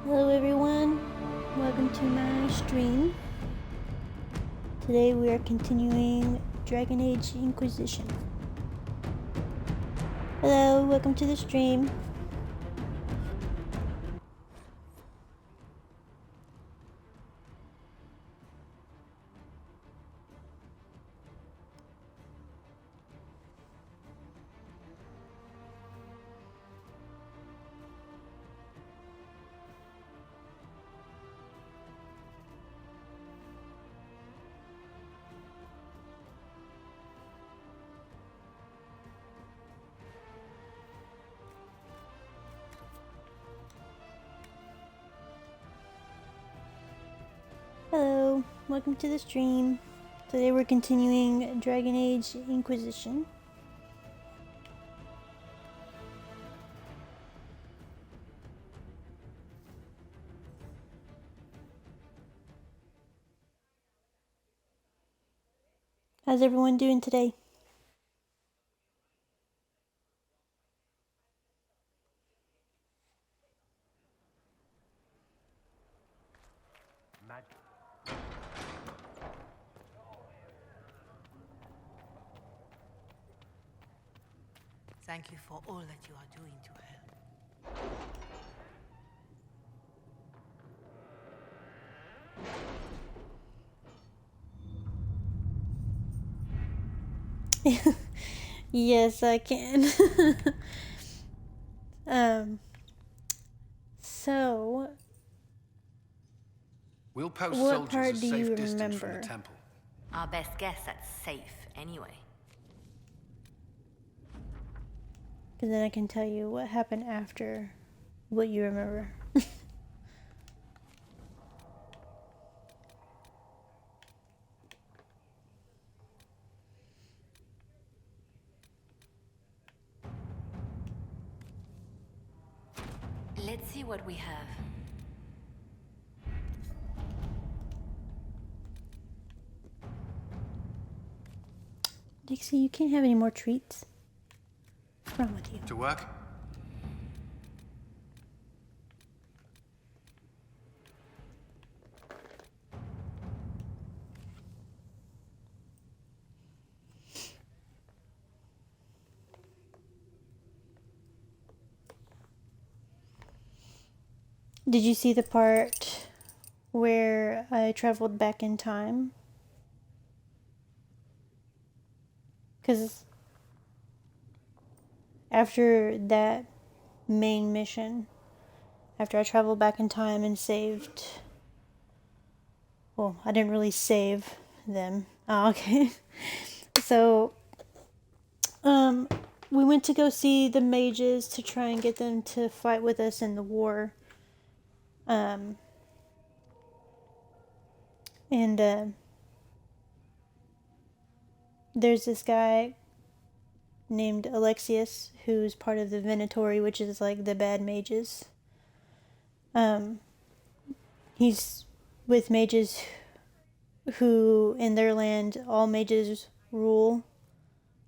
Hello everyone, welcome to my stream. Today we are continuing Dragon Age Inquisition. Hello, welcome to the stream. Hello, welcome to the stream. Today we're continuing Dragon Age Inquisition. How's everyone doing today? Thank you for all that you are doing to her. Yes, I can. So We'll post what soldiers part a do you safe distance from the remember? temple. Our best guess at safe, anyway. Because then I can tell you what happened after what you remember. Let's see what we have. Dixie, you can't have any more treats. What's wrong with you? To work? Did you see the part where I traveled back in time? Because after that main mission, after I traveled back in time and saved... Well, I didn't really save them. Oh, okay. So, we went to go see the mages to try and get them to fight with us in the war. There's this guy named Alexius who's part of the Venatori, which is like the bad mages. He's with mages who, in their land, all mages rule,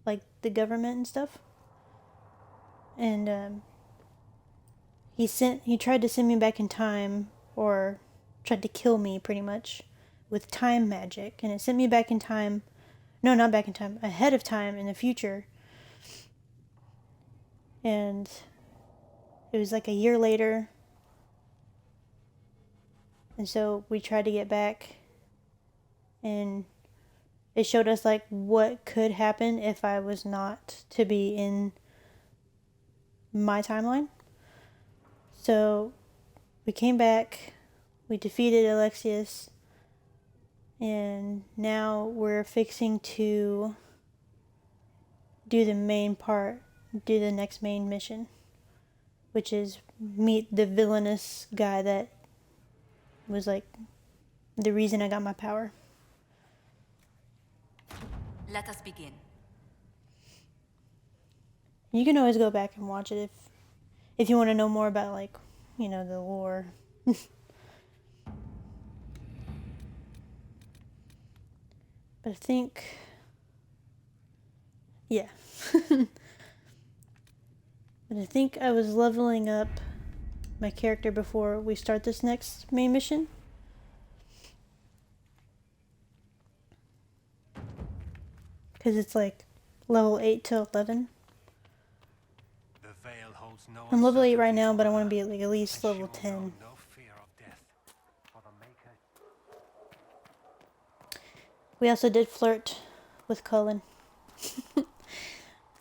like the government and stuff. And he tried to send me back in time, or tried to kill me pretty much, with time magic, and it sent me back in time. No, not back in time, ahead of time in the future. And it was like a year later. And so we tried to get back, and it showed us like what could happen if I was not to be in my timeline. So we came back, we defeated Alexius, and now we're fixing to do the main part, do the next main mission, which is meet the villainous guy that was like the reason I got my power. Let us begin. You can always go back and watch it if you want to know more about, like, you know, the lore. But I think, yeah. But I think I was leveling up my character before we start this next main mission. Because it's like level 8 to 11. The veil holds no I'm level 8 right uncertainty now, for but I her, want to be at like at least and she level will 10. know no fear of death. For the Maker. We also did flirt with Cullen.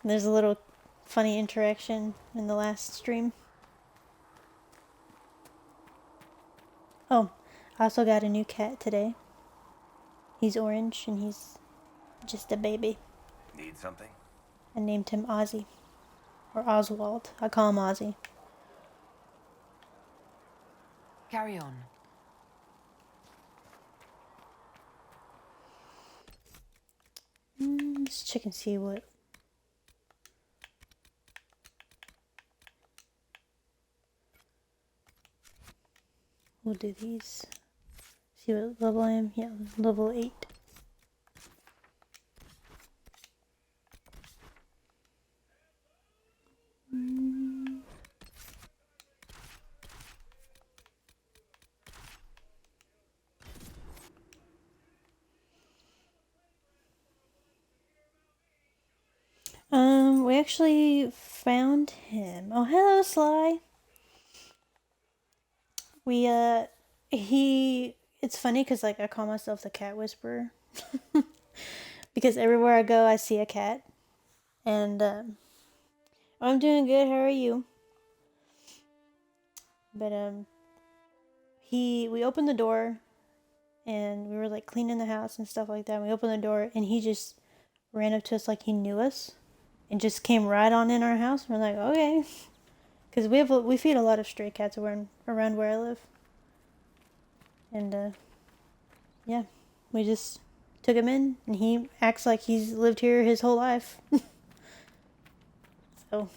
There's a little funny interaction in the last stream. Oh, I also got a new cat today. He's orange and he's just a baby. Need something? I named him Ozzy. Or Oswald. I call him Ozzy. Carry on. Let's check and see what... We'll do these. See what level I am? Yeah, level 8. We actually found him. Oh, hello, Sly. It's funny because, like, I call myself the cat whisperer. Because everywhere I go, I see a cat. And, I'm doing good. How are you? But, we opened the door and we were, like, cleaning the house and stuff like that. And we opened the door and he just ran up to us like he knew us and just came right on in our house. We're like, okay. Because we feed a lot of stray cats around where I live. And, yeah, we just took him in, and he acts like he's lived here his whole life. So,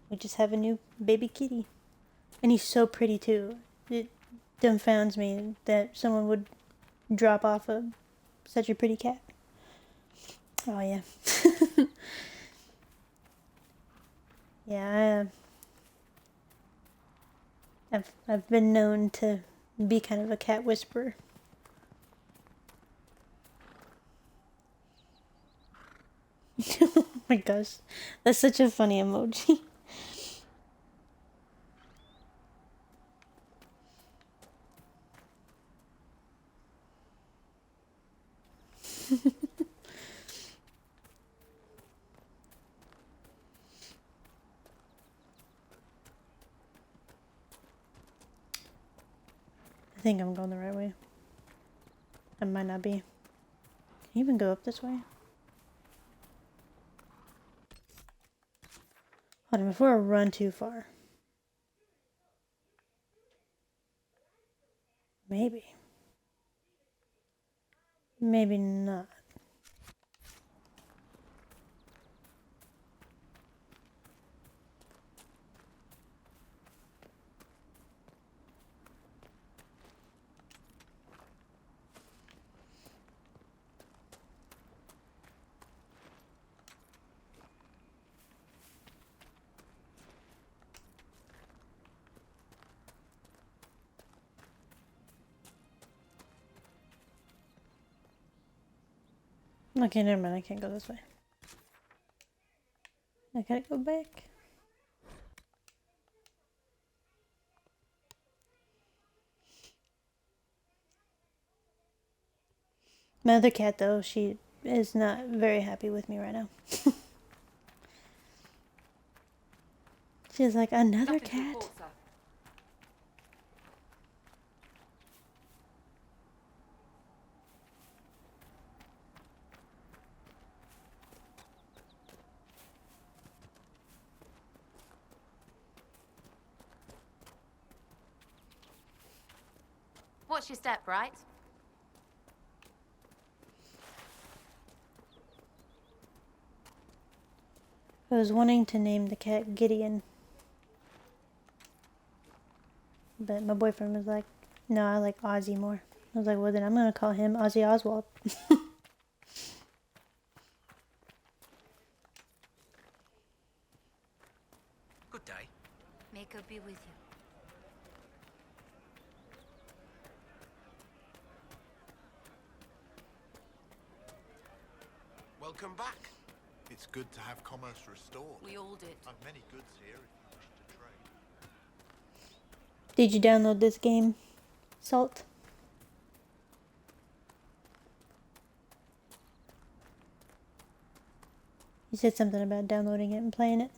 we just have a new baby kitty. And he's so pretty, too. It dumbfounds me that someone would drop off such a pretty cat. Oh, yeah. Yeah, I've been known to be kind of a cat whisperer. Oh my gosh, that's such a funny emoji. I think I'm going the right way. I might not be. Can you even go up this way? Hold on, before I run too far. Maybe. Maybe not. Okay, never mind. I can't go this way. I gotta go back. My other cat, though, she is not very happy with me right now. She's like, another cat? Watch your step, right? I was wanting to name the cat Gideon. But my boyfriend was like, no, I like Ozzy more. I was like, well, then I'm gonna call him Ozzy Oswald. Good day. May God be with you. Welcome back. It's good to have commerce restored. We all did. I've many goods here if you wish to trade. Did you download this game, Salt? You said something about downloading it and playing it.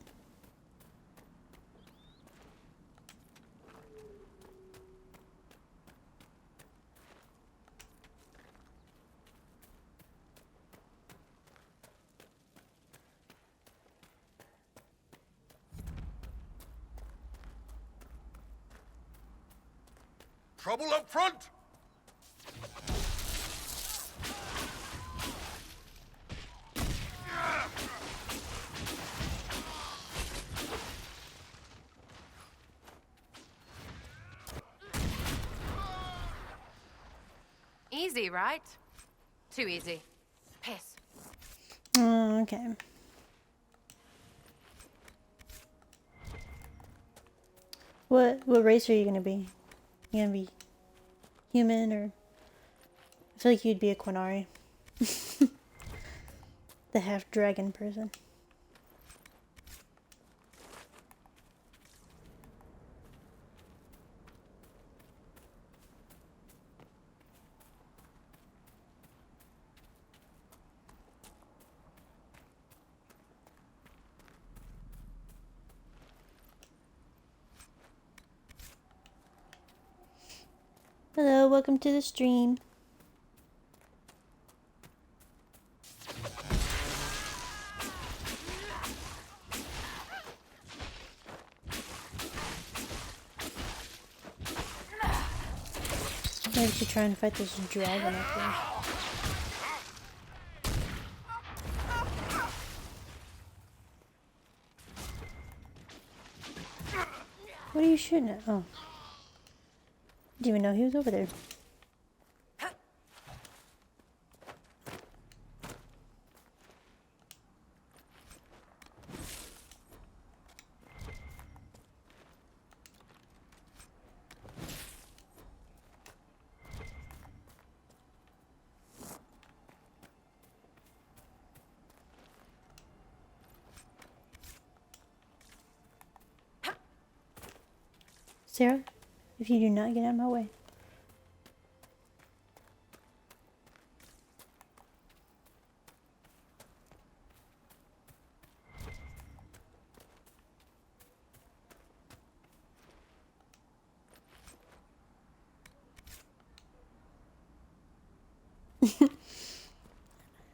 Trouble up front! Easy, right? Too easy. Piss. Oh, okay. What race are you gonna be? You gonna be human, or I feel like you'd be a Quinari. The half dragon person. Hello, welcome to the stream. Maybe we should try and fight this dragon up there. What are you shooting at? Oh. Didn't even know he was over there. Sarah, if you do not get out of my way.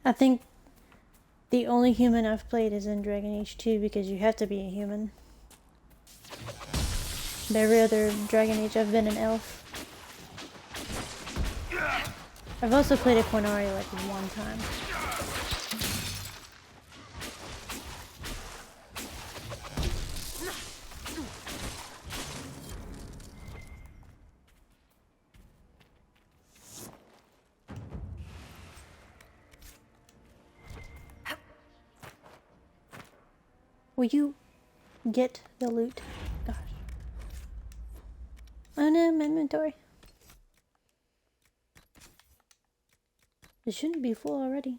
I think the only human I've played is in Dragon Age 2 because you have to be a human. But every other Dragon Age I've been an elf. I've also played a Quinari like one time. Will you get the loot? Gosh. Oh no, my inventory. It shouldn't be full already.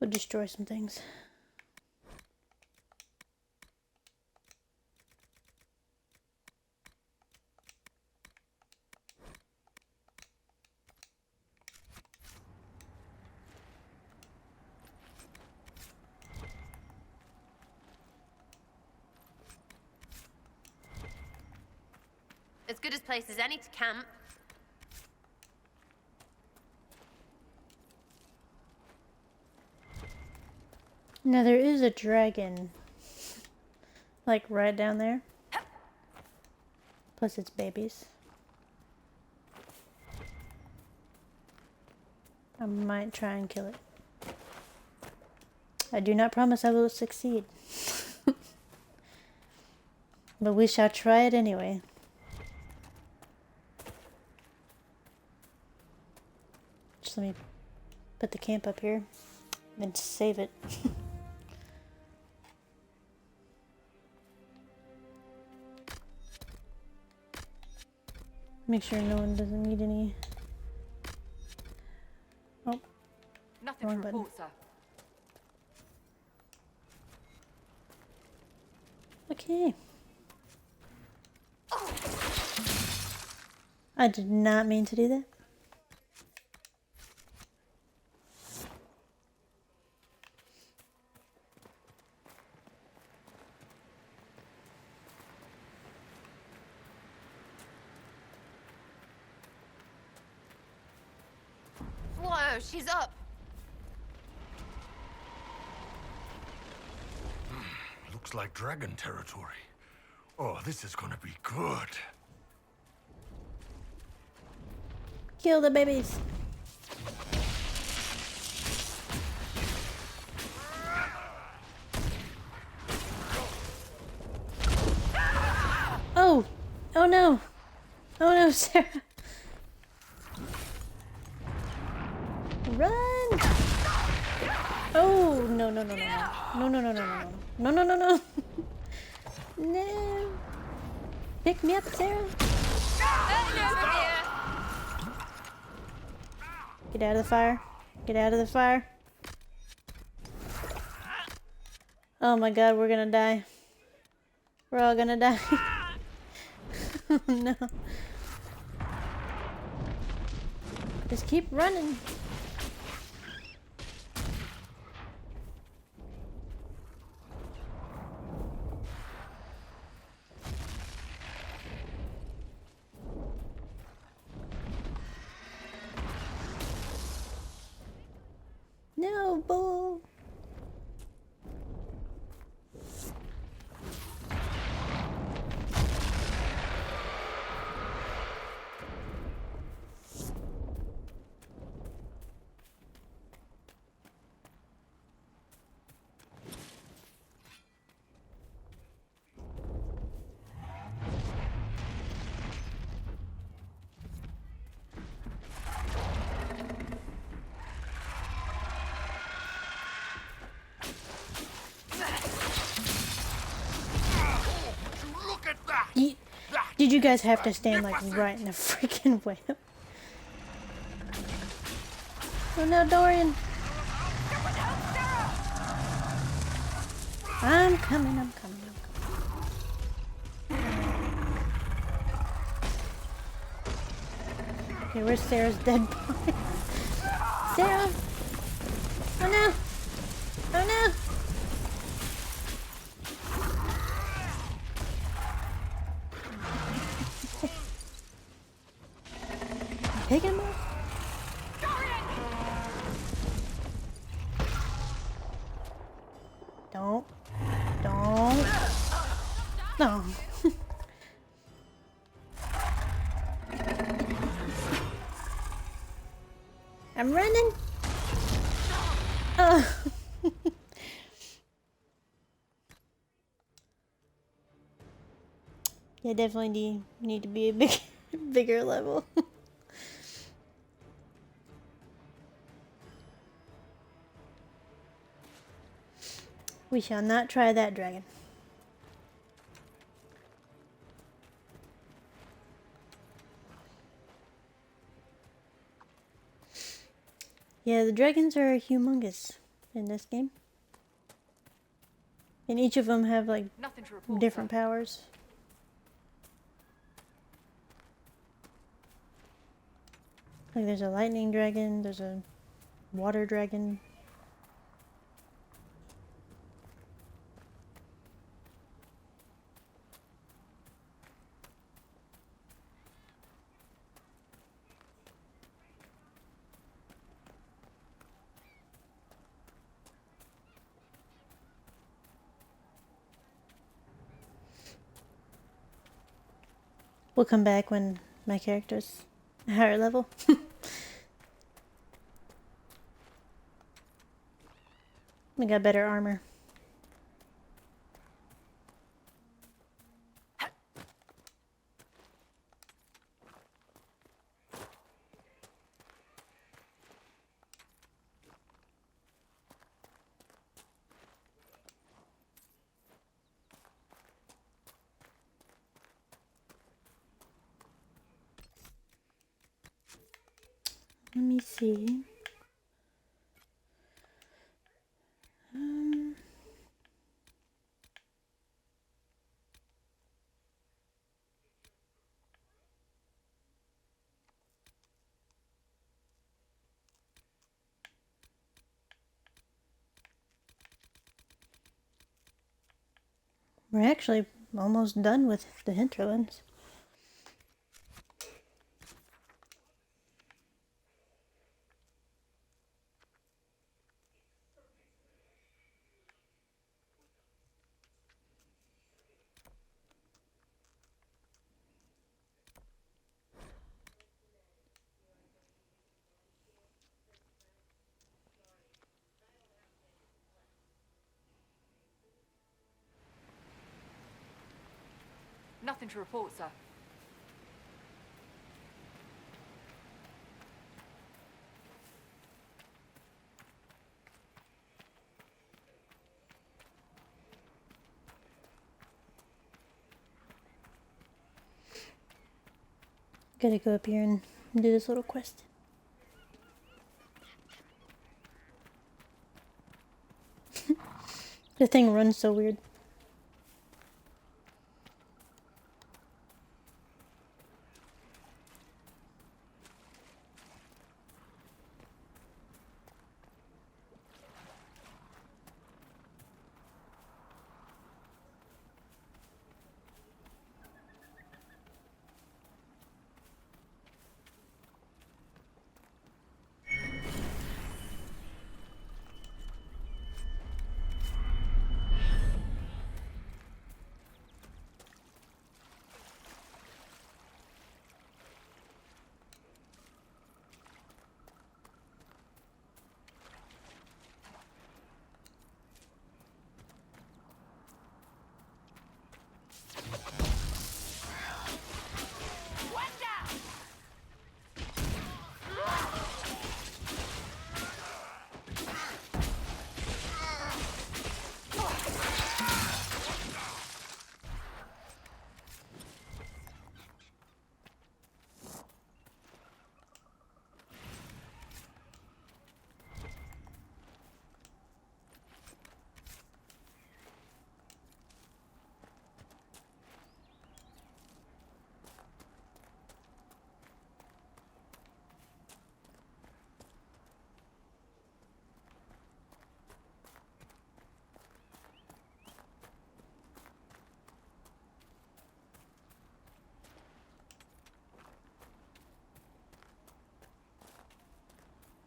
We'll destroy some things. As good a place as any to camp. Now there is a dragon, like right down there. Plus its babies. I might try and kill it. I do not promise I will succeed. But we shall try it anyway. Just let me put the camp up here and save it. Make sure no one doesn't need any. Oh, Nothing wrong to button. report, sir. Okay. I did not mean to do that. Whoa, she's up. Looks like dragon territory. Oh, this is gonna be good. Kill the babies. Oh! Oh no! Oh no, Sarah! Run! Oh no no no no no no no no no no no no no no no! Pick me up, Sarah! Get out of the fire! Get out of the fire! Oh my god, we're gonna die. We're all gonna die. Oh no. Just keep running. No, bull. Look at that! Did you guys have to stand like right in the freaking way? Oh no, Dorian! I'm coming, I'm coming, I'm coming. Okay, where's Sarah's dead body? Sarah! Oh no! Oh no! Pick him up! Don't. No. I'm running. Oh. Yeah, definitely need to be a bigger level. We shall not try that dragon. Yeah, the dragons are humongous in this game. And each of them have like Nothing to report, different sir. powers. Like there's a lightning dragon, there's a water dragon. We'll come back when my character's a higher level. We got better armor. Let me see. We're actually almost done with the hinterlands. Nothing to report, sir. Gotta go up here and do this little quest. The thing runs so weird.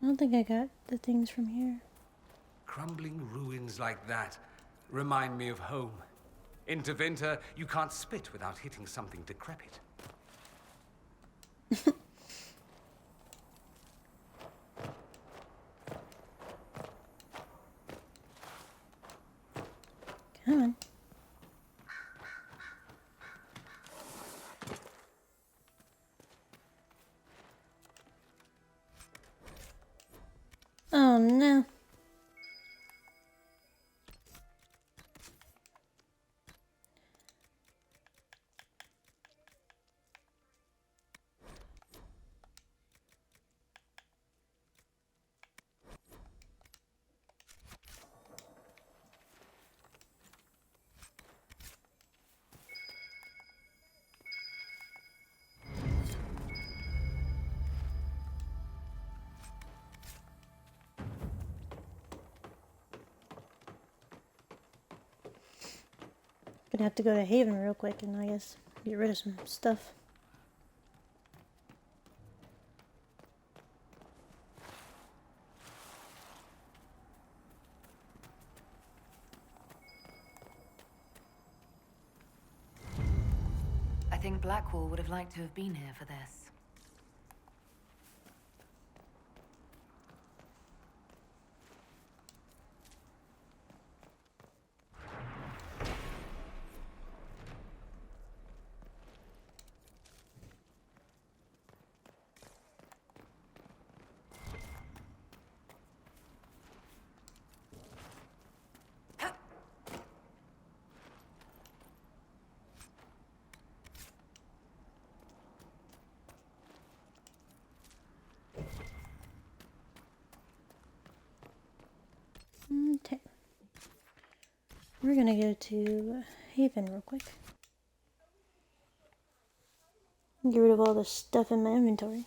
I don't think I got the things from here. Crumbling ruins like that remind me of home. In Tevinter, you can't spit without hitting something decrepit. Come on. Oh no. Gonna have to go to Haven real quick and I guess get rid of some stuff. I think Blackwall would have liked to have been here for this. Okay. We're gonna go to Haven real quick. Get rid of all the stuff in my inventory.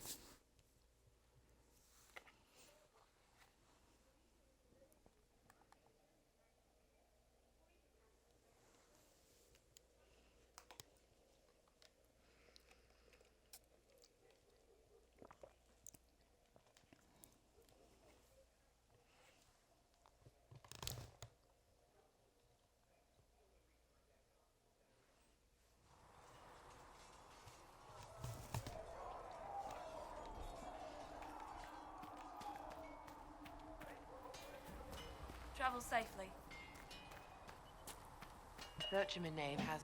Travel safely. Searching my name has.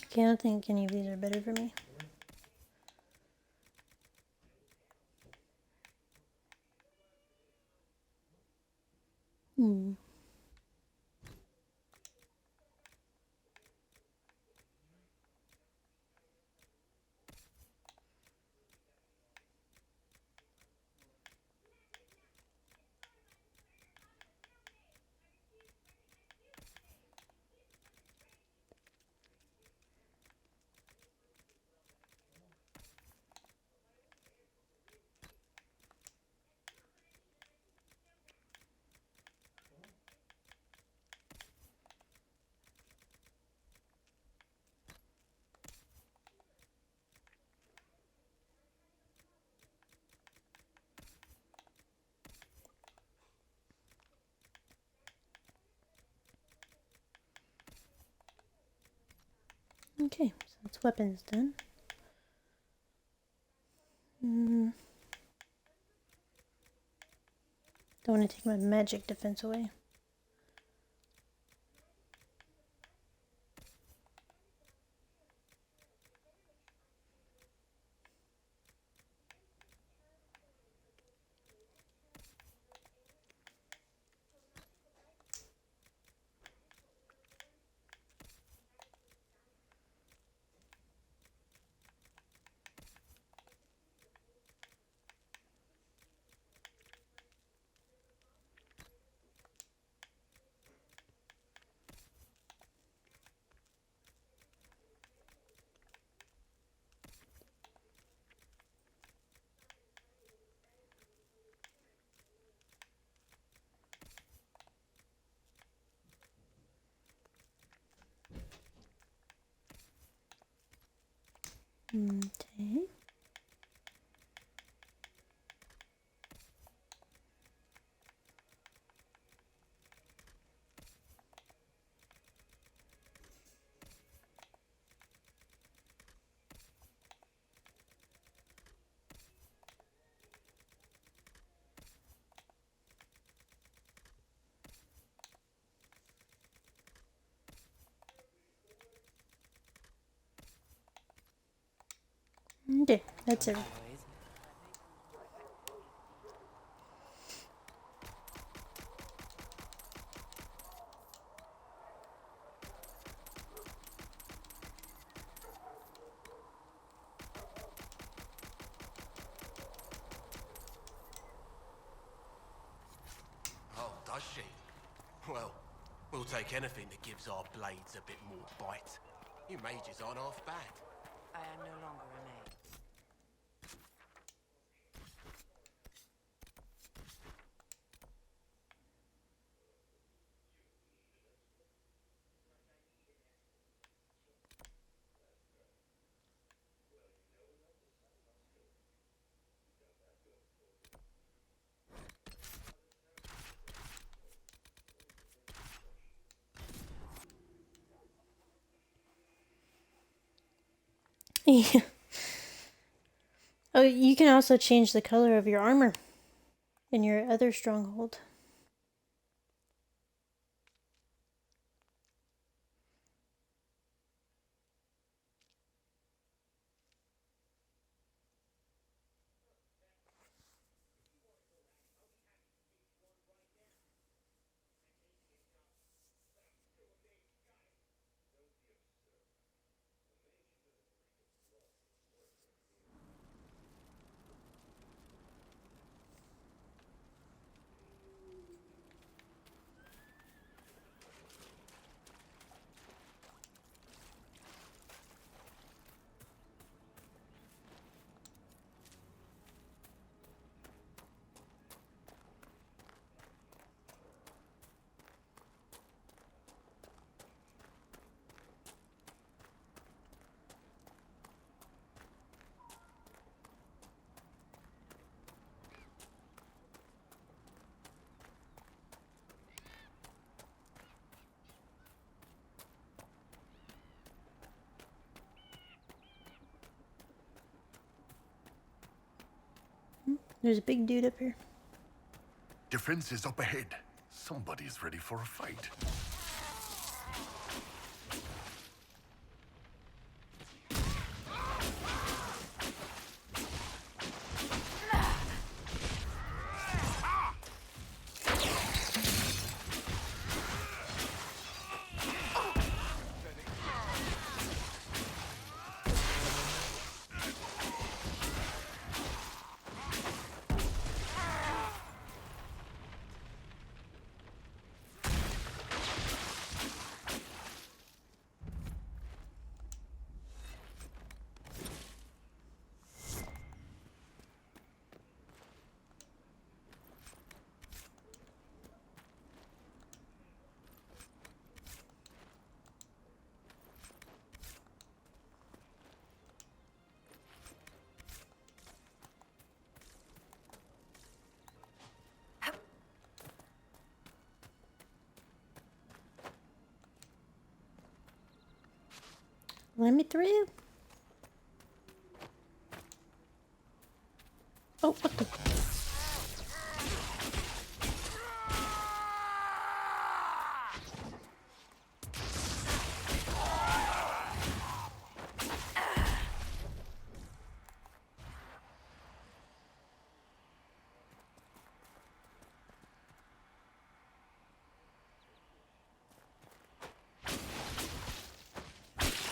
Okay, I don't think any of these are better for me. Hmm. Okay, so that's weapons done. Don't want to take my magic defense away. Okay. Okay, that's everything. Oh, does she? Well, we'll take anything that gives our blades a bit more bite. You mages aren't half bad. I am no longer a maid. Yeah. Oh, you can also change the color of your armor in your other stronghold. There's a big dude up here. Defense is up ahead. Somebody's ready for a fight. Let me through. Oh, what the?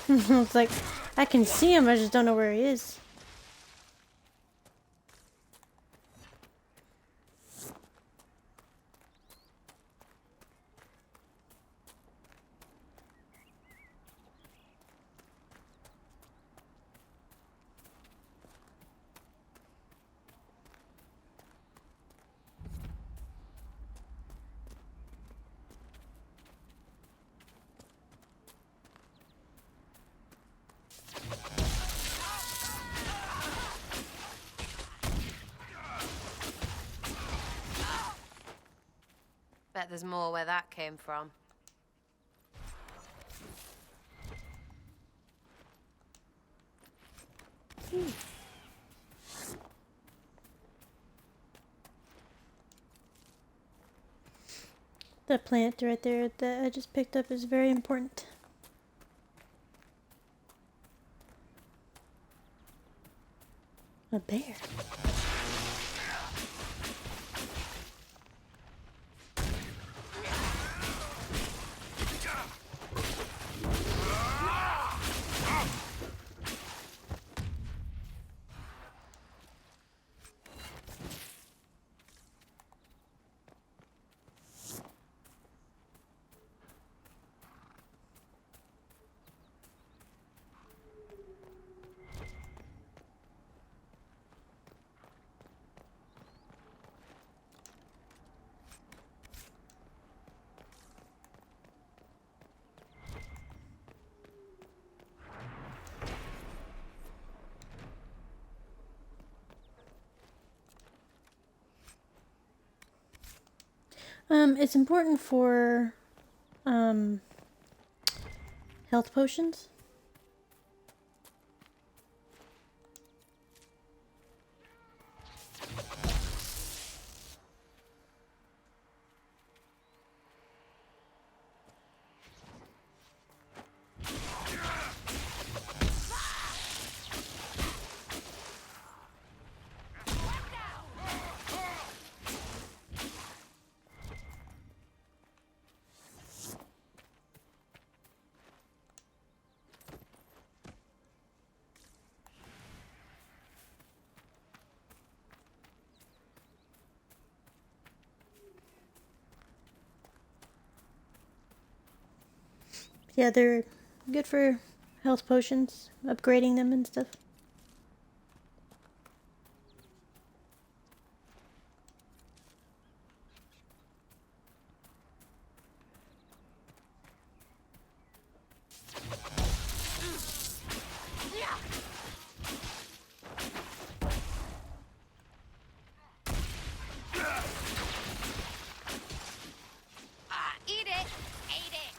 It's like, I can see him, I just don't know where he is. Bet there's more where that came from. The plant right there that I just picked up is very important. A bear. It's important for health potions. Yeah, they're good for health potions, upgrading them and stuff. Eat it! Eat it!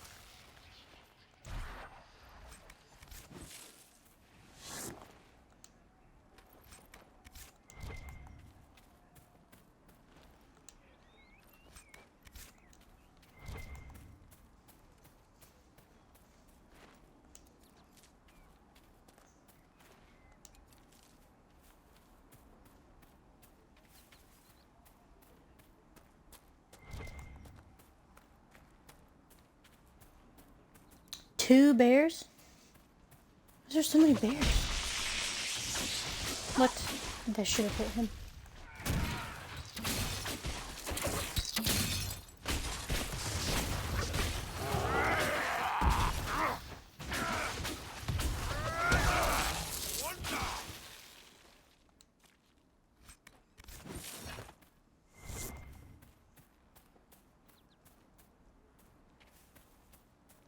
2 bears? Why is there so many bears? What? That should have hit him.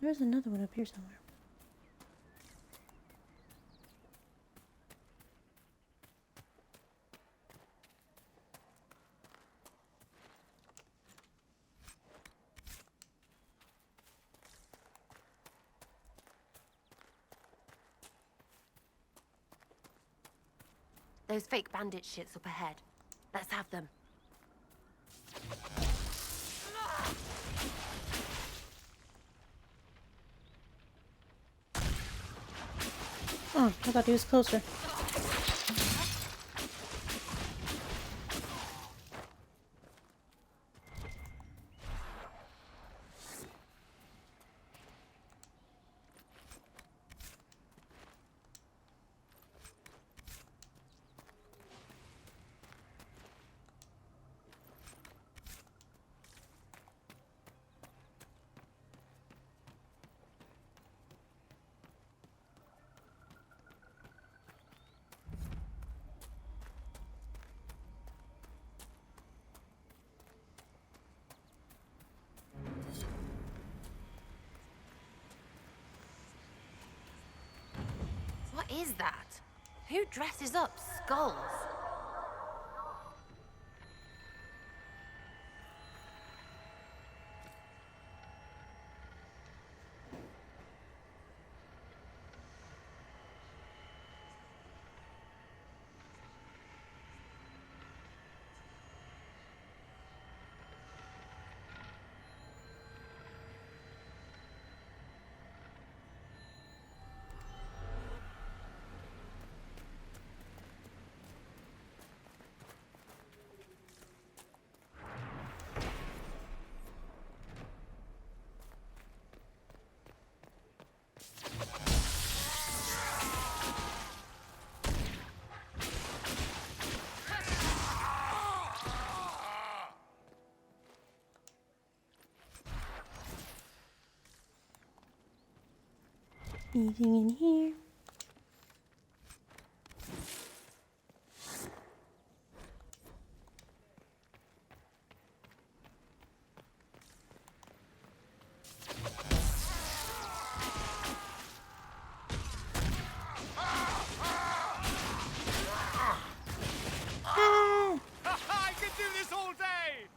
There's another one up here somewhere. Those fake bandit shits up ahead. Let's have them. Oh, I thought he was closer. What is that? Who dresses up skulls? Anything in here? I could do this all day!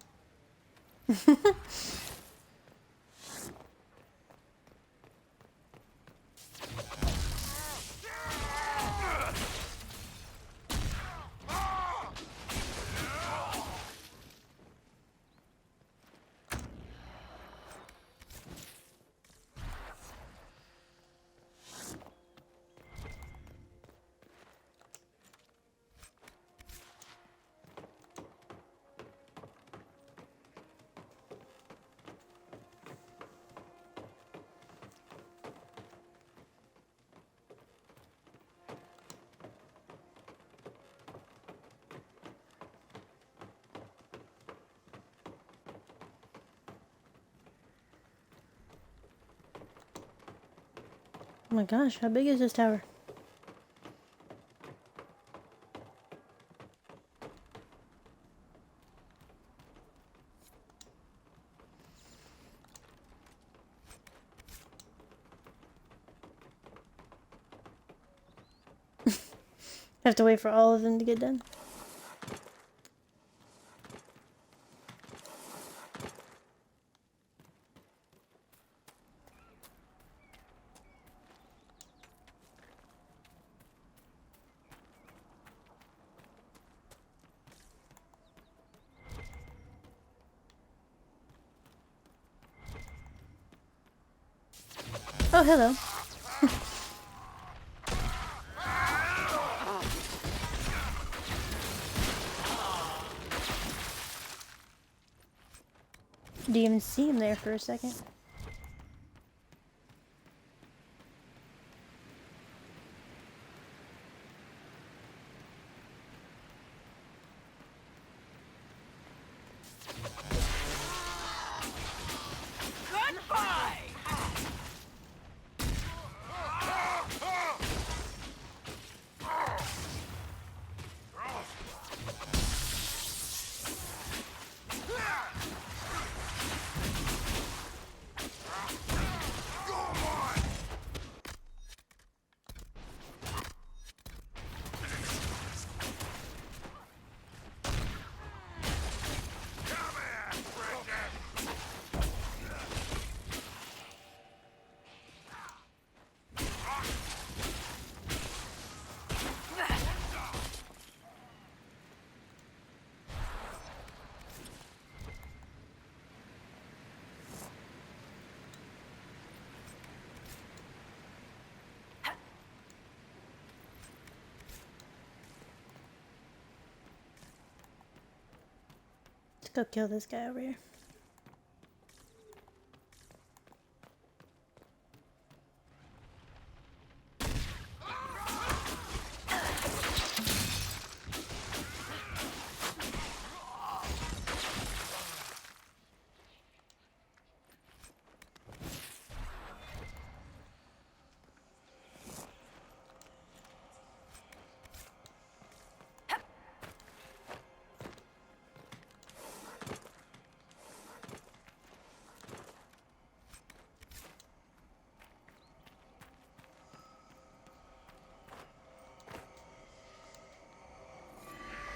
Oh my gosh, how big is this tower? Have to wait for all of them to get done. Oh, hello. Didn't even see him there for a second. go kill this guy over here.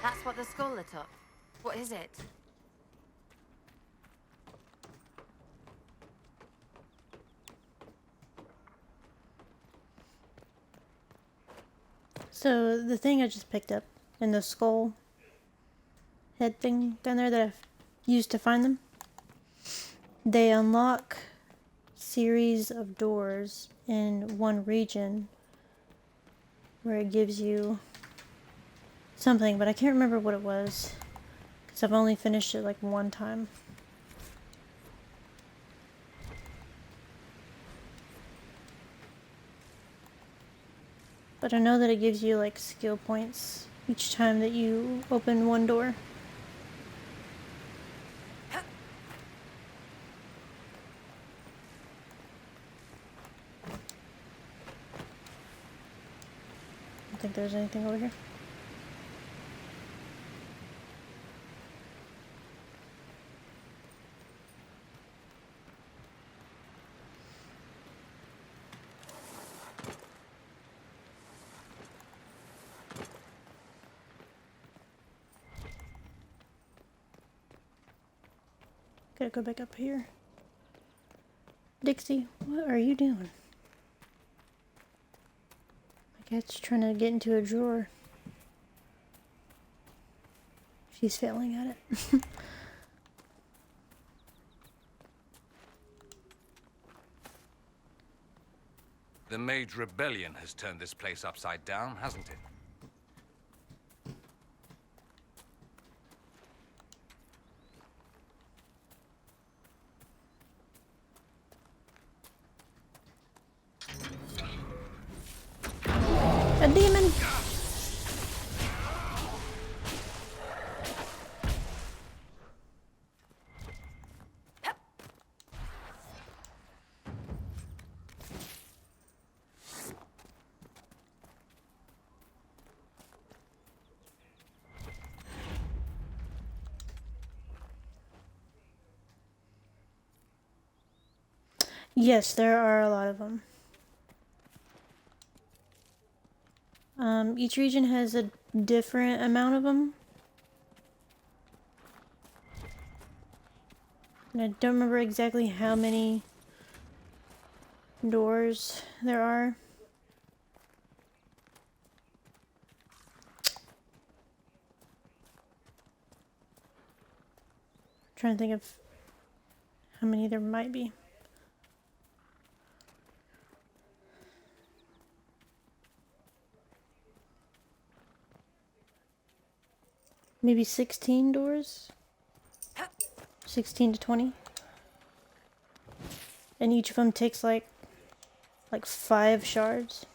That's what the skull lit up. What is it? So the thing I just picked up in the skull head thing down there that I've used to find them, they unlock series of doors in one region where it gives you something, but I can't remember what it was because I've only finished it like one time. But I know that it gives you like skill points each time that you open one door. I don't think there's anything over here. Gotta go back up here. Dixie, what are you doing? My cat's trying to get into a drawer. She's failing at it. The Mage Rebellion has turned this place upside down, hasn't it? A demon! Yes, there are a lot of them. Each region has a different amount of them. And I don't remember exactly how many doors there are. I'm trying to think of how many there might be. Maybe 16 doors? 16 to 20? And each of them takes like 5 shards.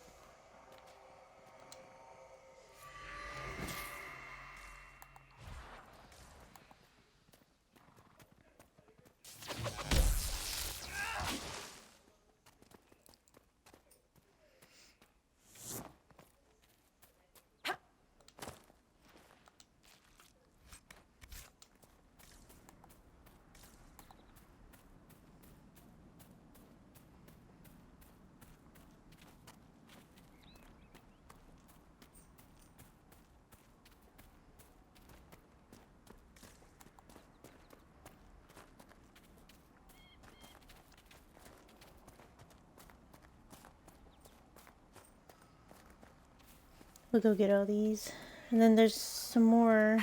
We'll go get all these. And then there's some more.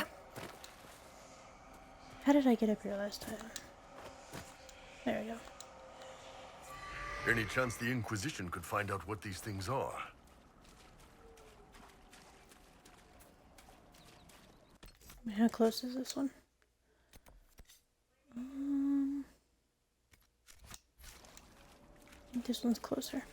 How did I get up here last time? There we go. Any chance the Inquisition could find out what these things are? How close is this one? I think this one's closer.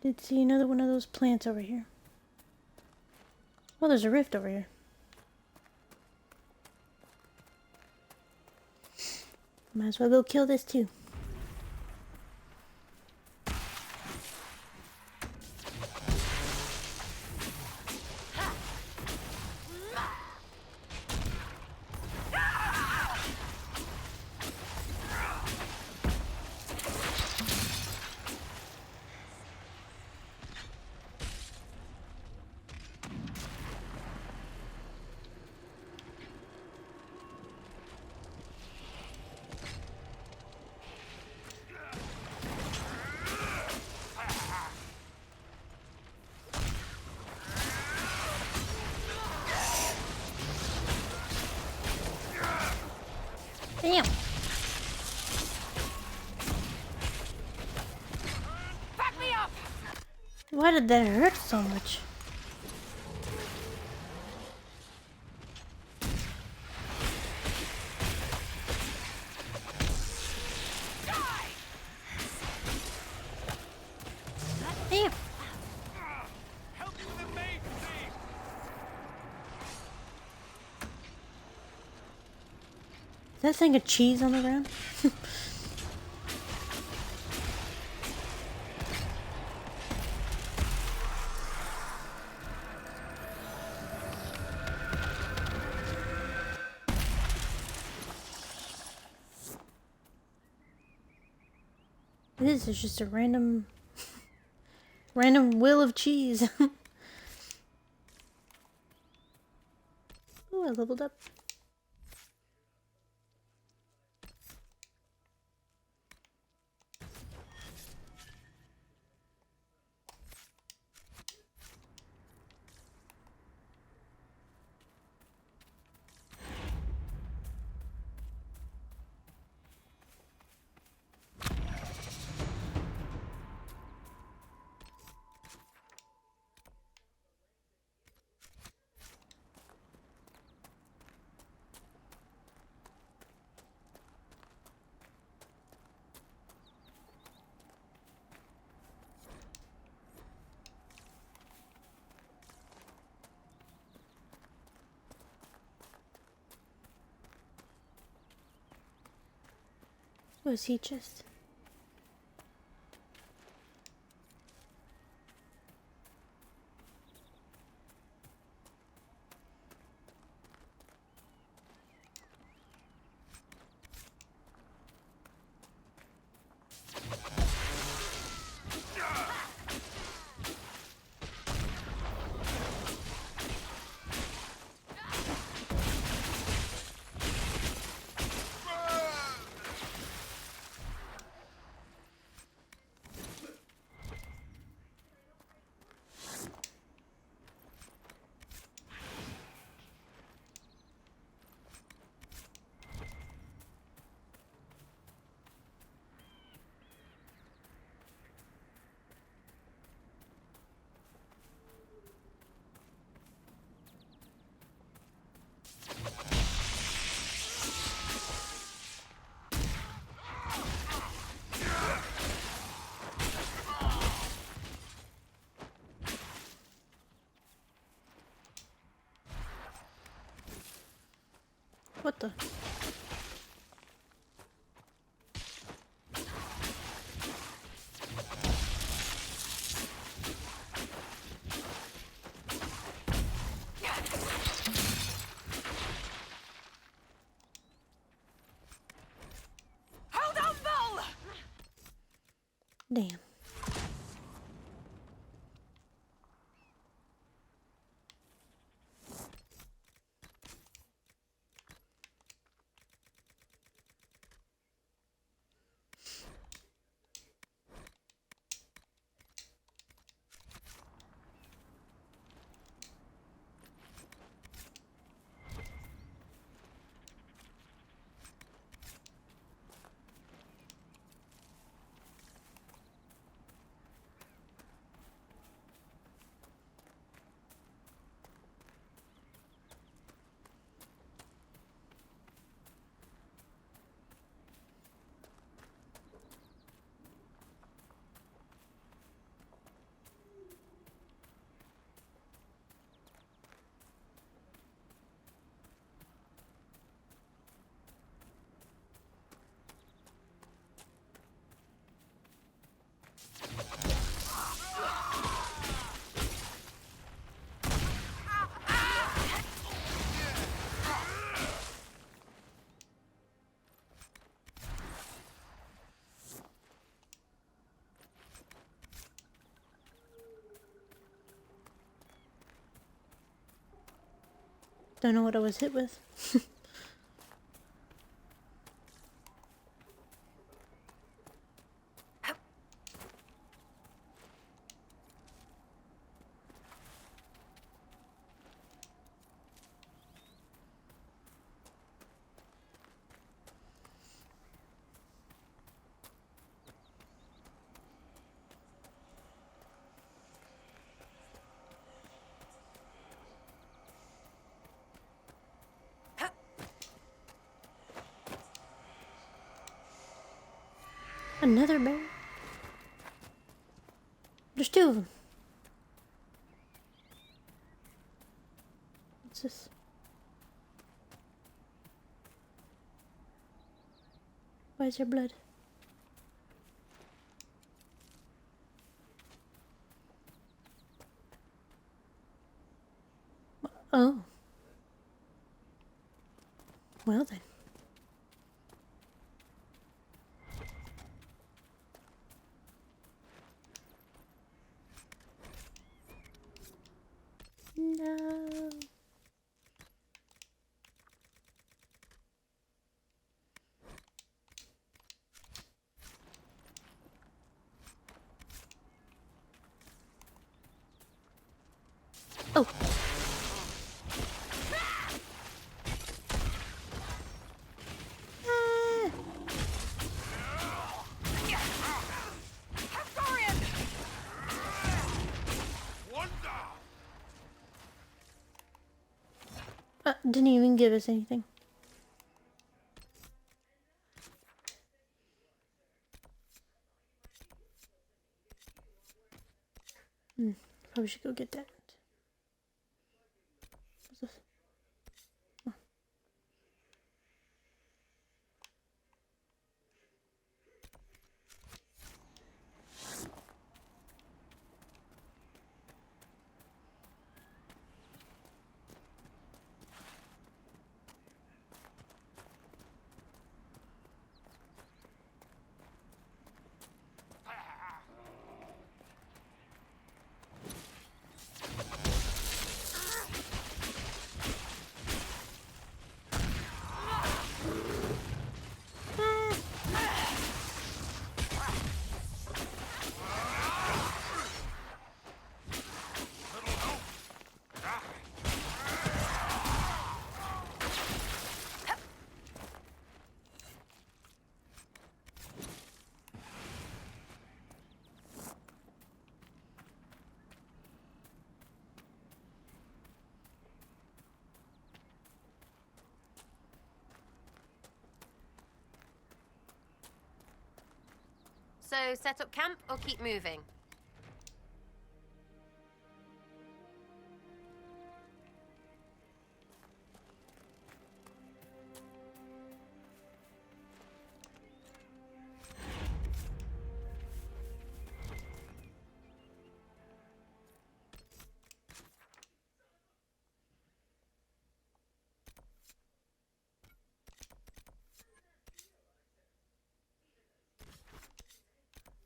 Did see another one of those plants over here. Well, there's a rift over here. Might as well go kill this too. Damn. Back me up! Why did that hurt so much? Damn. Help me with the maid, please! Is that thing of cheese on the ground? This is just a random wheel of cheese. Oh, I leveled up. Was he just? What the? Hold on, Bull! Damn. Don't know what I was hit with. Another bear? There's two of them. What's this? Why is there blood? Oh. Well then. No. Oh. Ah. Hectorian! One down. Didn't even give us anything. Probably should go get that. What's this? Oh. So, set up camp or keep moving?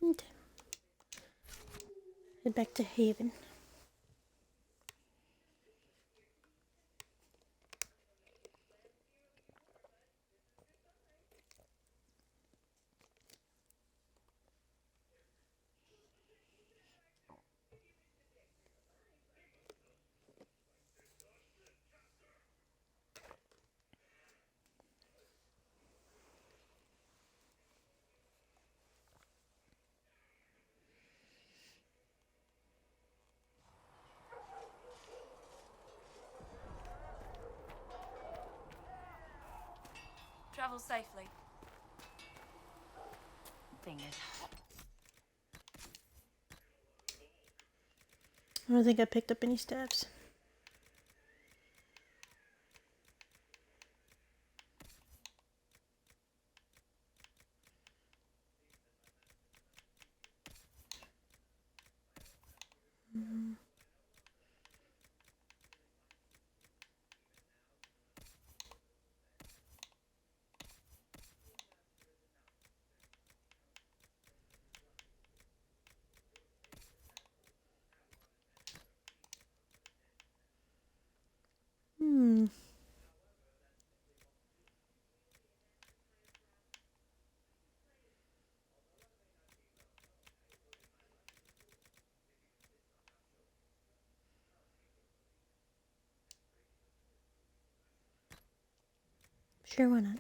Okay. Head back to Haven. Travel safely. Thing is hot. I don't think I picked up any stabs. Sure, why not?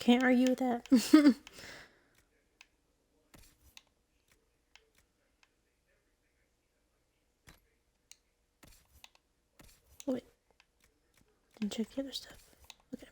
Can't argue with that. Oh, wait. Didn't check the other stuff. Okay.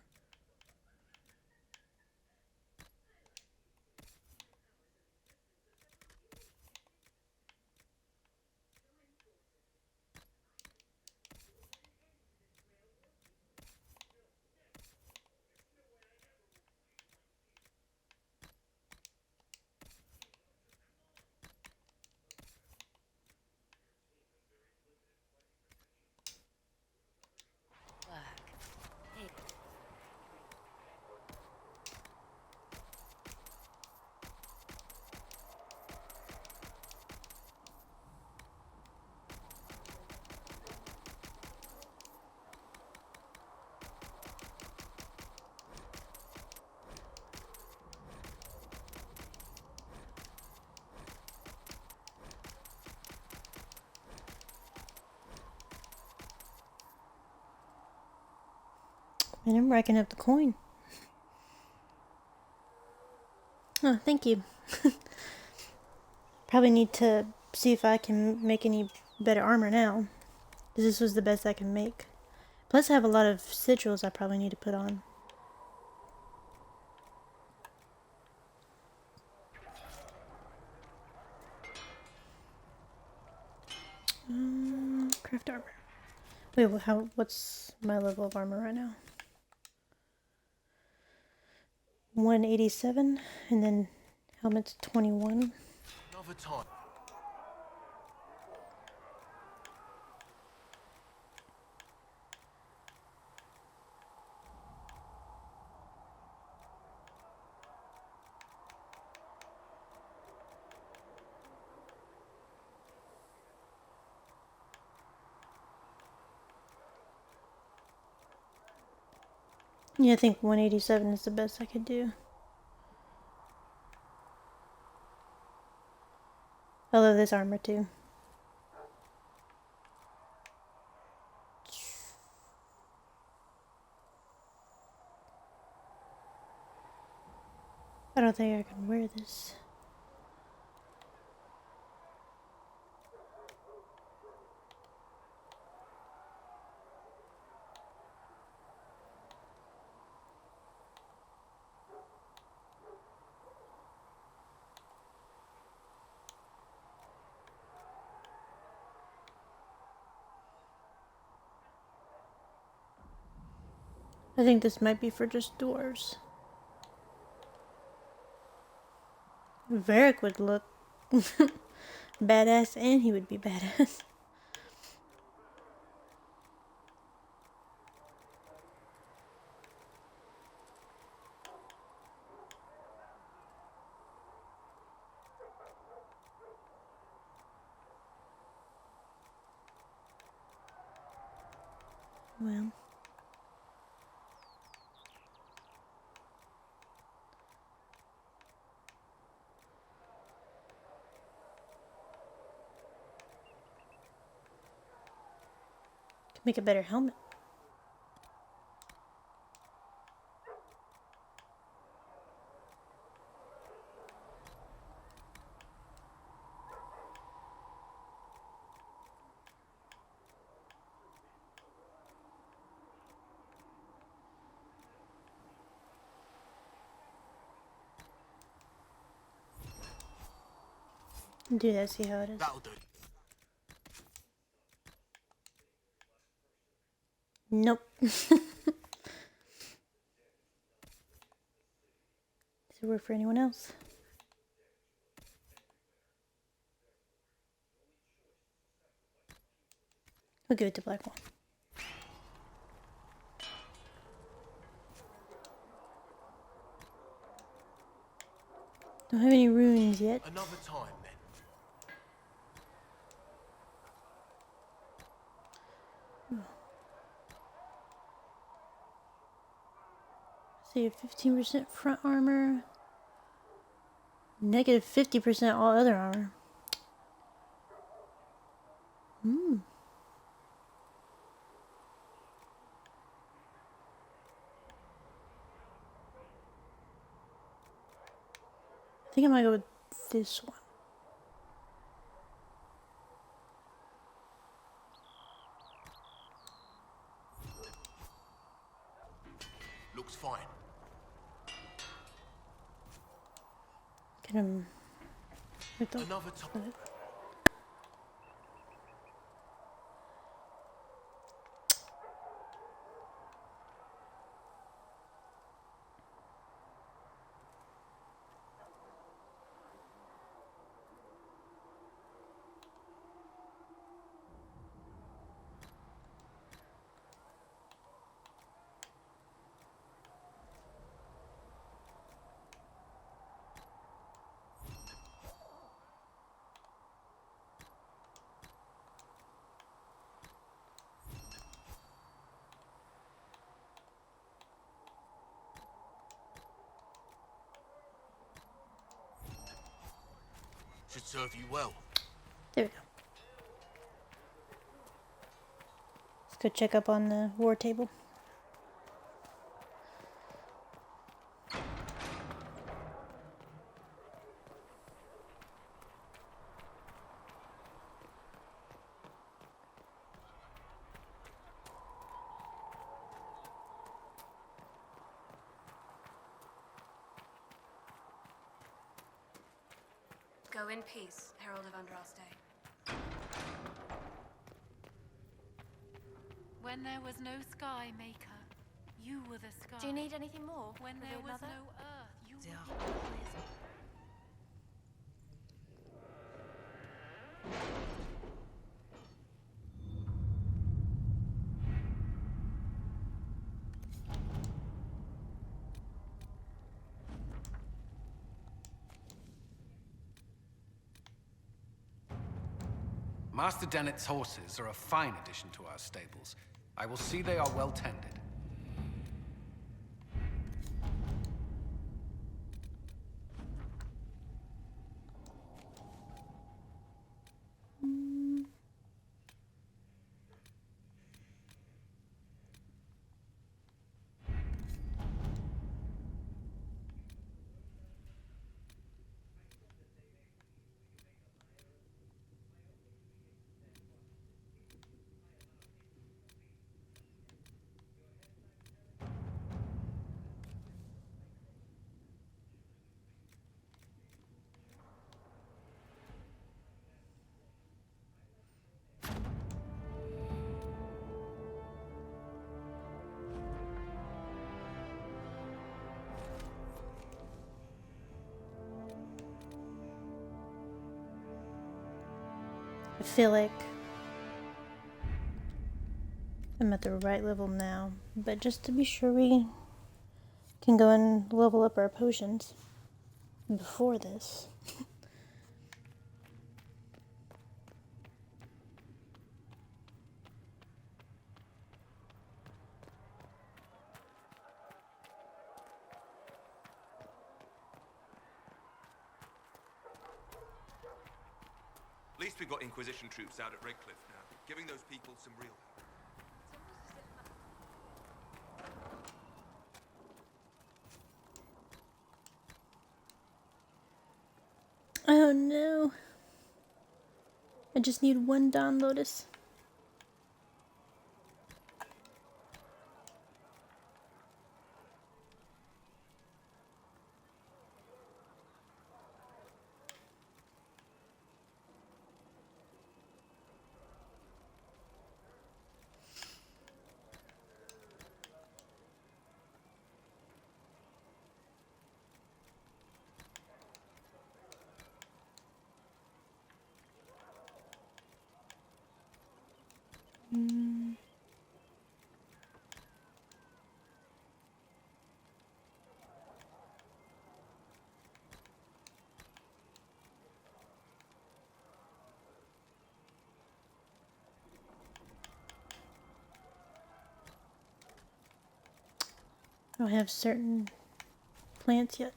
And I'm racking up the coin. Oh, thank you. Probably need to see if I can make any better armor now. This was the best I can make. Plus I have a lot of sigils I probably need to put on. Craft armor. Wait, what's my level of armor right now? 187, and then helmet's 21. Another time. Yeah, I think 187 is the best I could do. I love this armor too. I don't think I can wear this. I think this might be for just dwarves. Varric would look badass, and he would be badass. Well, Make a better helmet. Do that, see how it is. That'll do. Nope. Does it work for anyone else? We'll give it to Black One. Don't have any runes yet. Another time then. See, 15% front armor. Negative 50% all other armor. I think I might go with this one. Looks fine. Get him with the Another time. Should serve you well. There we go. Let's go check up on the war table. Go in peace, Herald of Andraste. When there was no sky maker, you were the sky. Do you need anything more? When there was Mother? no earth, you They were are the always Master Dennett's horses are a fine addition to our stables. I will see they are well tended. I feel like I'm at the right level now, but just to be sure we can go and level up our potions before this. At least we've got Inquisition troops out at Redcliffe now, giving those people some real help. Oh no. I just need one Dawn Lotus. I don't have certain plants yet.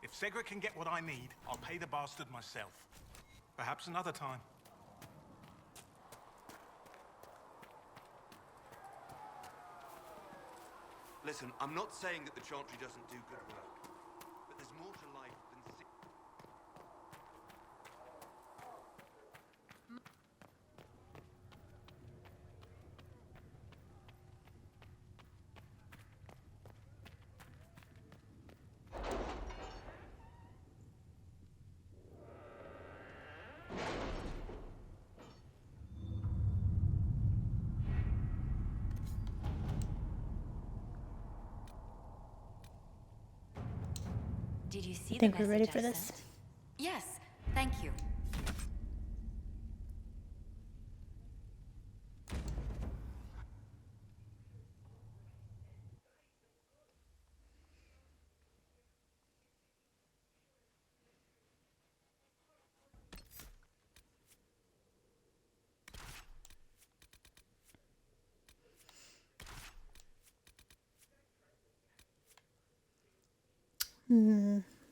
If Segra can get what I need, I'll pay the bastard myself. Perhaps another time. Listen, I'm not saying that the Chantry doesn't do good work, but there's more to life than... Did you see I think the we're ready message for I this. sent? Yes, thank you.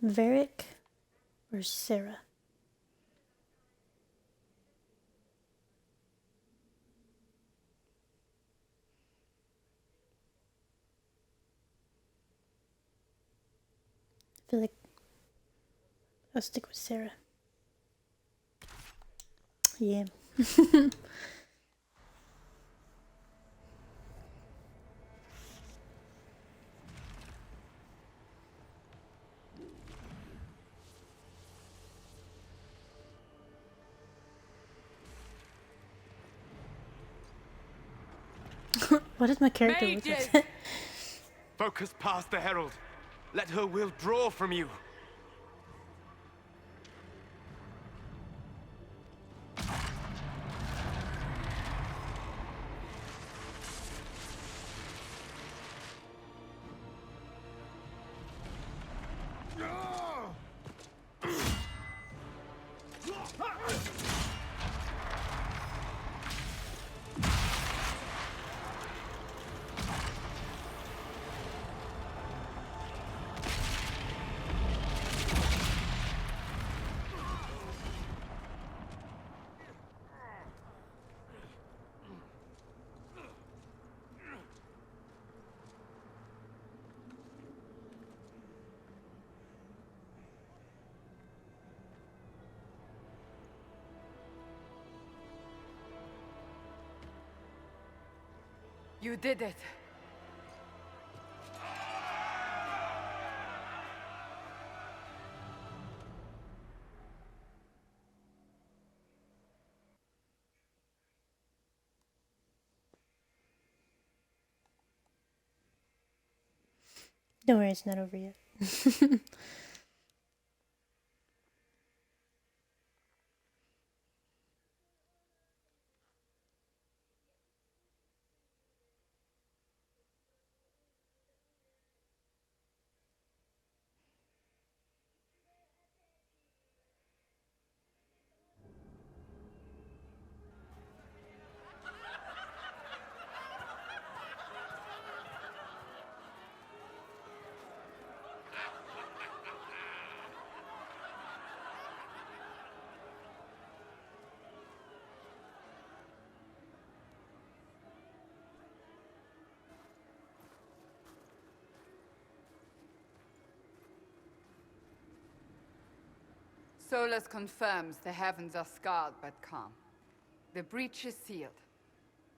Varric or Sarah? I feel like I'll stick with Sarah. Yeah. What does my character look like? Focus past the Herald. Let her will draw from you. You did it. Don't worry, it's not over yet. Solus confirms the heavens are scarred but calm. The breach is sealed.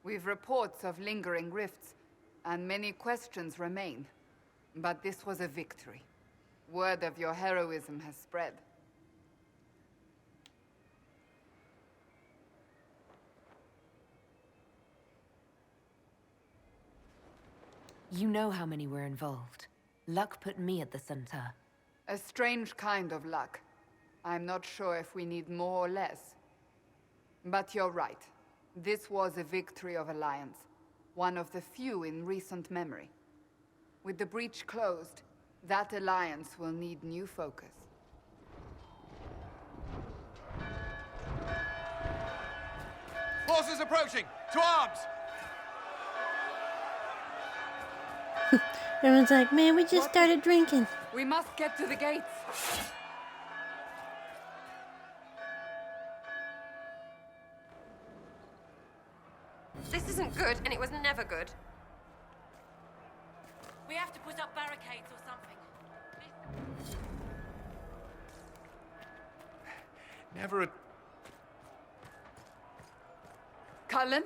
We've reports of lingering rifts, and many questions remain. But this was a victory. Word of your heroism has spread. You know how many were involved. Luck put me at the center. A strange kind of luck. I'm not sure if we need more or less. But you're right. This was a victory of Alliance. One of the few in recent memory. With the breach closed, that alliance will need new focus. Forces approaching! To arms! Everyone's like, man, we just started drinking. We must get to the gates. This isn't good, and it was never good. We have to put up barricades or something. Never a... Cullen?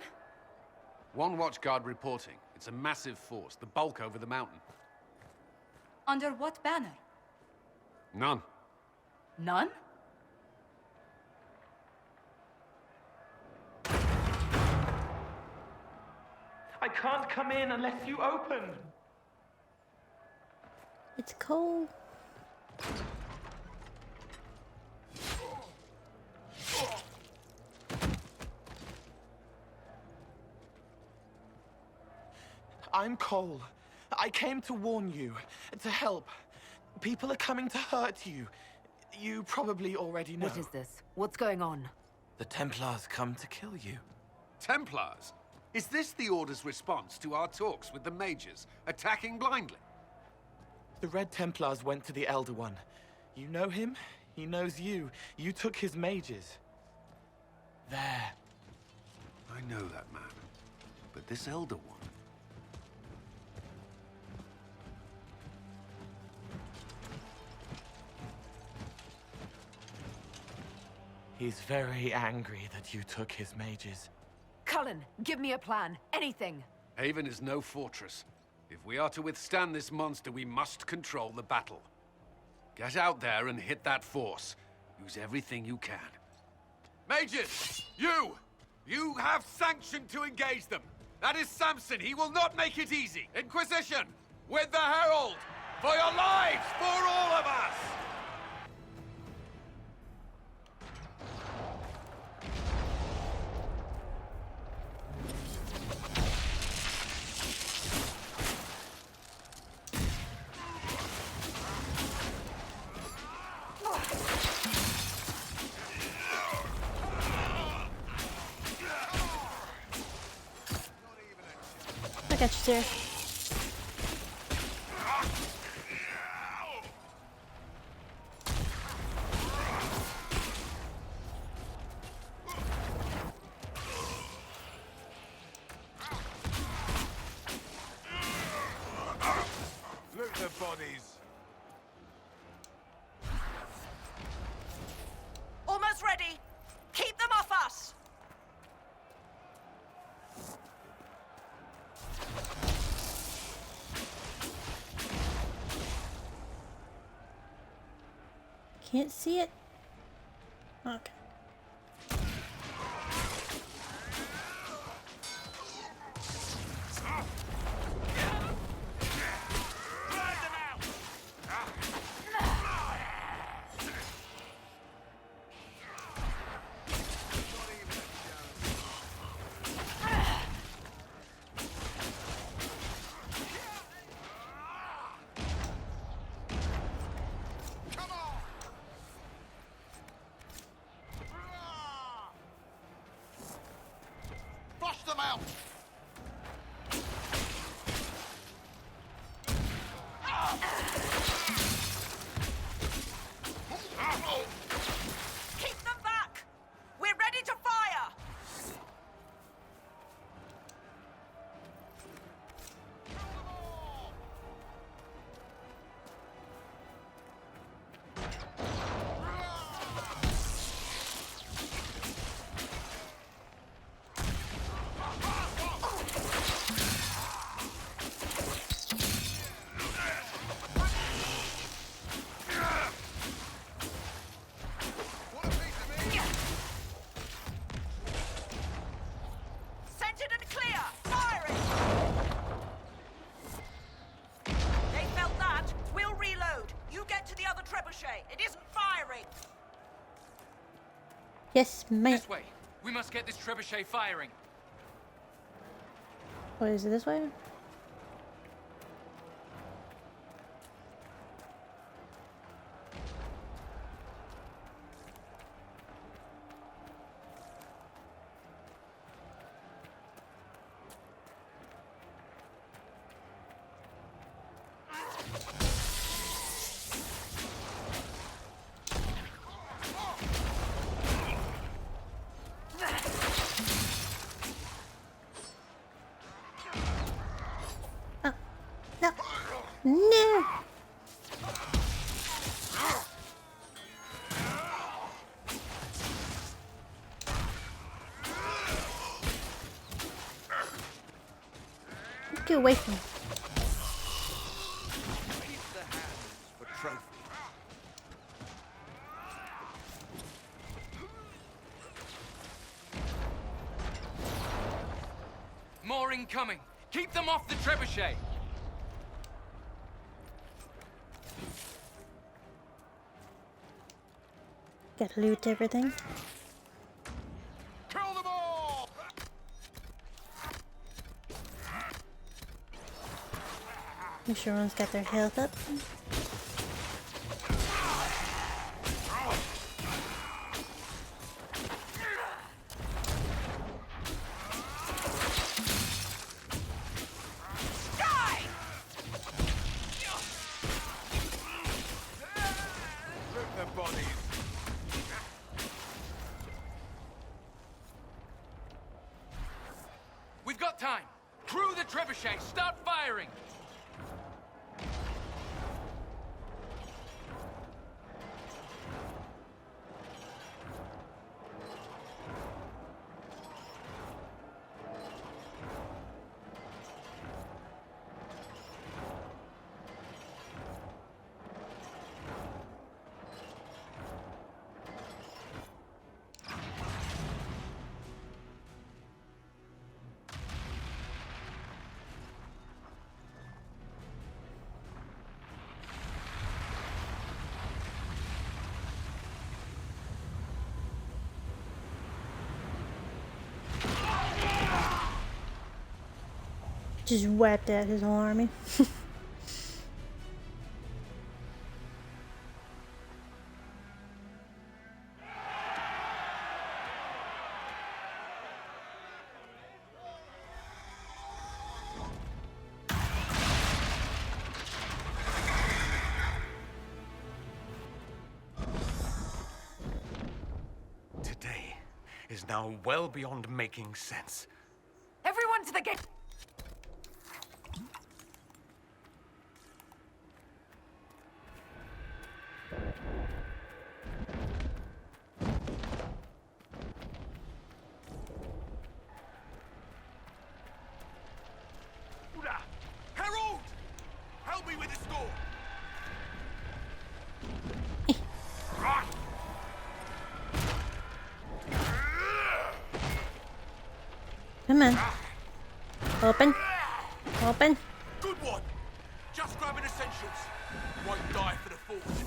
One watchguard reporting. It's a massive force, the bulk over the mountain. Under what banner? None. None? I can't come in unless you open. It's cold. I'm Cole. I came to warn you, to help. People are coming to hurt you. You probably already know. What is this? What's going on? The Templars come to kill you. Templars? Is this the Order's response to our talks with the mages, attacking blindly? The Red Templars went to the Elder One. You know him? He knows you. You took his mages. There. I know that man. But this Elder One... He's very angry that you took his mages. Cullen, give me a plan. Anything. Haven is no fortress. If we are to withstand this monster, we must control the battle. Get out there and hit that force. Use everything you can. Mages! You! You have sanction to engage them! That is Samson! He will not make it easy! Inquisition! With the Herald! For your lives! For all of us! I got you, sir. Loot the bodies. Almost ready. Keep them off us. Can't see it. Okay. Flush them out! Keep them back. We're ready to fire. Yes, ma'am. This way. We must get this trebuchet firing. What is it, this way? No! Get away from me. Keep the hands for trophy. More incoming. Keep them off the trebuchet. Gotta loot everything. Kill them all! Make sure everyone's got their health up. Loot their bodies. We've got time. Crew the trebuchet. Start firing. Just wiped out his whole army. Today is now well beyond making sense. Everyone to the gate! Harold! Help me with this door! Come on. Open. Open. Good one! Just grabbing essentials. Won't die for the force.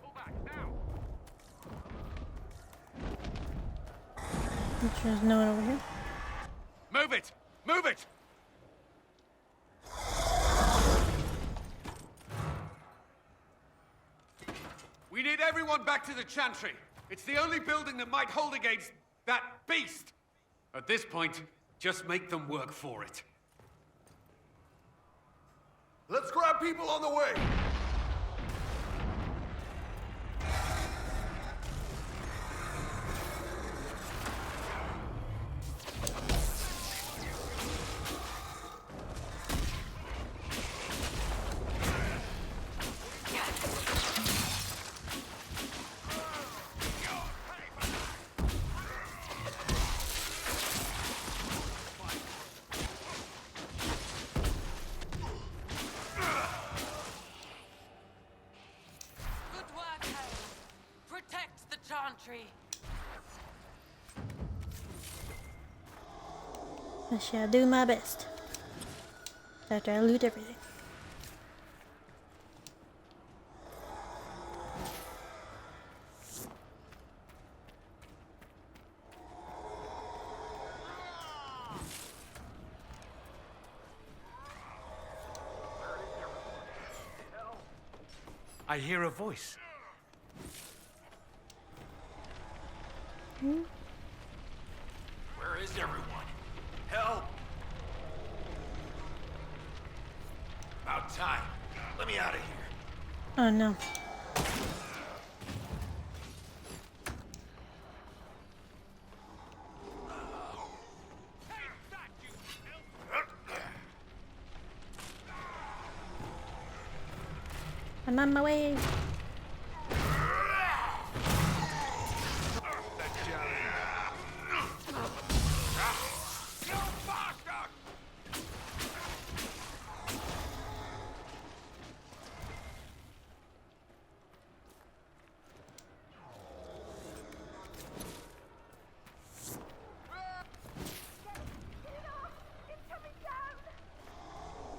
Pull back, now! Make sure there's no one over here. Move it! Move it! We need everyone back to the Chantry. It's the only building that might hold against that beast. At this point, just make them work for it. Let's grab people on the way! Good work, Harold. Protect the Chantry. I shall do my best. After I loot everything. I hear a voice. Hmm? Where is everyone? Help! About time. Let me out of here. Oh no. I'm on my way.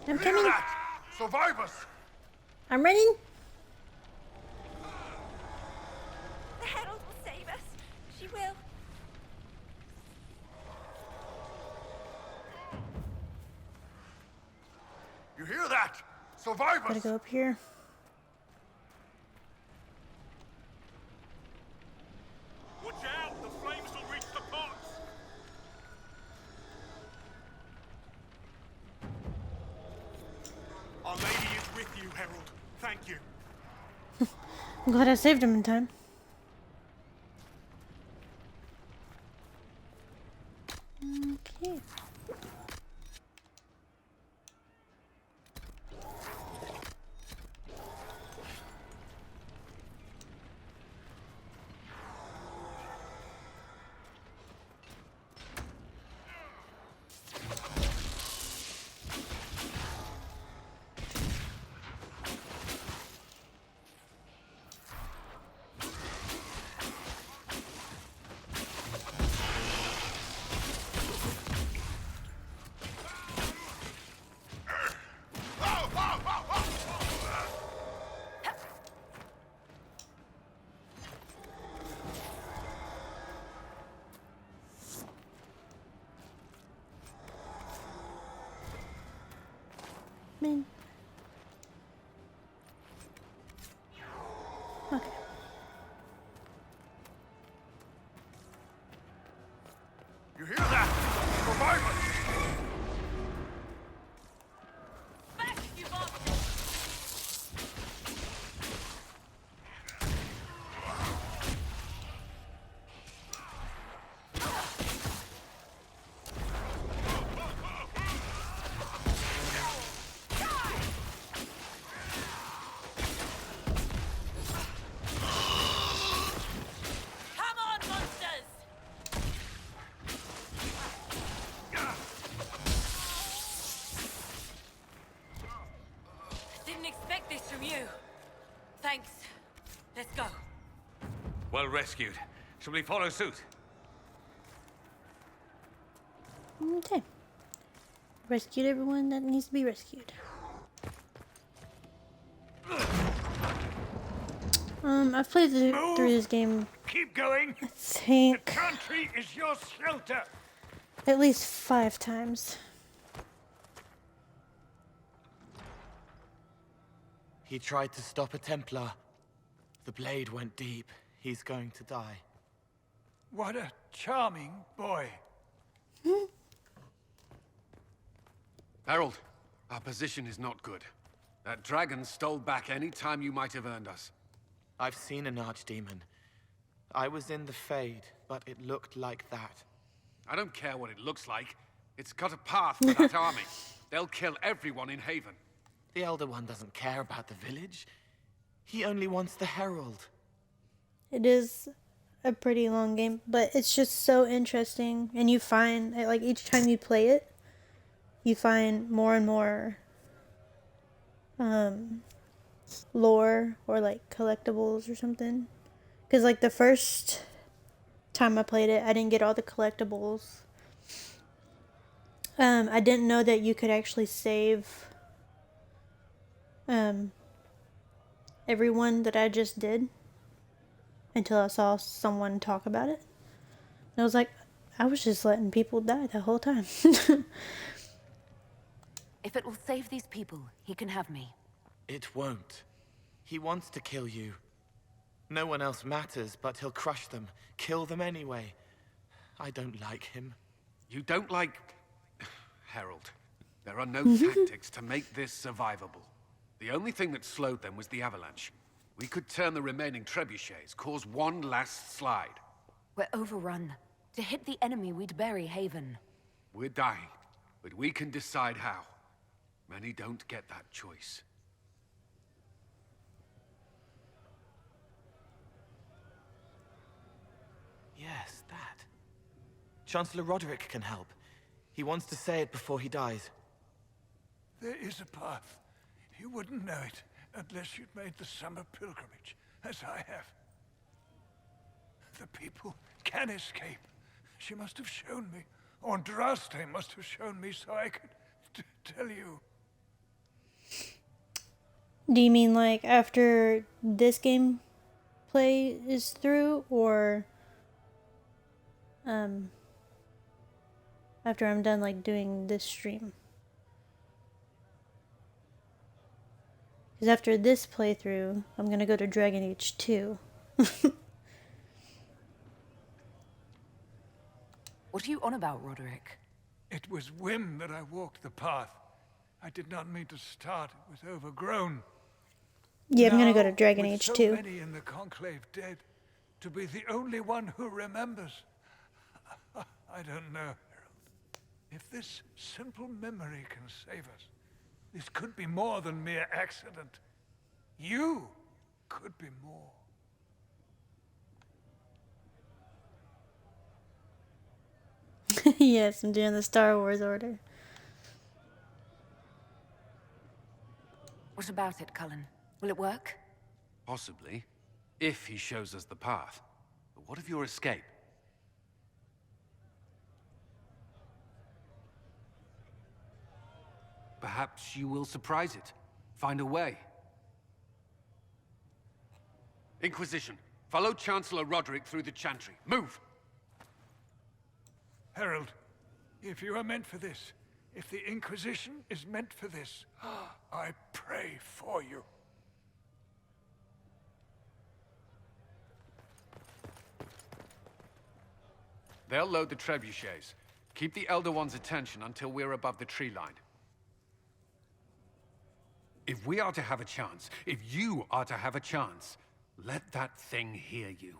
I'm coming. Survivors! I'm running. The Herald will save us. She will. You hear that? Survivors! Gotta go up here. Watch out! The flames will reach the pots! Our Lady is with you, Herald. Thank you. I'm glad I saved him in time. Okay. Man. Okay. You hear that? Survivors! Back, you bastards! Come on, monsters! Didn't expect this from you. Thanks. Let's go. Well rescued. Shall we follow suit? Okay. Rescued everyone that needs to be rescued. I've played through this game. Keep going. I think The country is your shelter. at least 5 times. He tried to stop a Templar. The blade went deep. He's going to die. What a charming boy. Harold, our position is not good. That dragon stole back any time you might have earned us. I've seen an archdemon. I was in the Fade, but it looked like that. I don't care what it looks like. It's got a path for that army. They'll kill everyone in Haven. The Elder One doesn't care about the village. He only wants the Herald. It is a pretty long game, but it's just so interesting. And you find, like, each time you play it, you find more and more lore or like collectibles or something. Because like the first time I played it, I didn't get all the collectibles. I didn't know that you could actually save everyone that I just did until I saw someone talk about it. And I was like, I was just letting people die the whole time. If it will save these people, he can have me. It won't. He wants to kill you. No one else matters, but he'll crush them, kill them anyway. I don't like him. You don't like... Herald. There are no tactics to make this survivable. The only thing that slowed them was the avalanche. We could turn the remaining trebuchets, cause one last slide. We're overrun. To hit the enemy, we'd bury Haven. We're dying, but we can decide how. Many don't get that choice. Yes, that. Chancellor Roderick can help. He wants to say it before he dies. There is a path. You wouldn't know it unless you'd made the summer pilgrimage, as I have. The people can escape. She must have shown me. Or Andraste must have shown me so I could tell you. Do you mean like after this gameplay is through, or after I'm done like doing this stream? Because after this playthrough, I'm gonna go to Dragon Age 2. What are you on about, Roderick? It was whim that I walked the path. I did not mean to start. It was overgrown. Yeah, I'm gonna go to Now, Dragon with Age so 2. many in the Conclave dead, to be the only one who remembers. I don't know, Harold. If this simple memory can save us, this could be more than mere accident. You could be more. Yes, I'm doing the Star Wars order. What about it, Cullen? Will it work? Possibly, if he shows us the path. But what of your escape? Perhaps you will surprise it. Find a way. Inquisition, follow Chancellor Roderick through the Chantry. Move! Harold, if you are meant for this, if the Inquisition is meant for this, I pray for you. They'll load the trebuchets. Keep the Elder One's attention until we're above the tree line. If we are to have a chance, if you are to have a chance, let that thing hear you.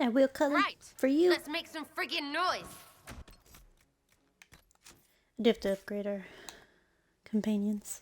I will color Right. for you. Let's make some friggin' noise. I do have to upgrade our companions.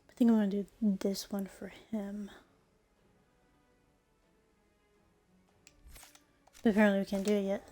I think I'm gonna do this one for him. But apparently we can't do it yet.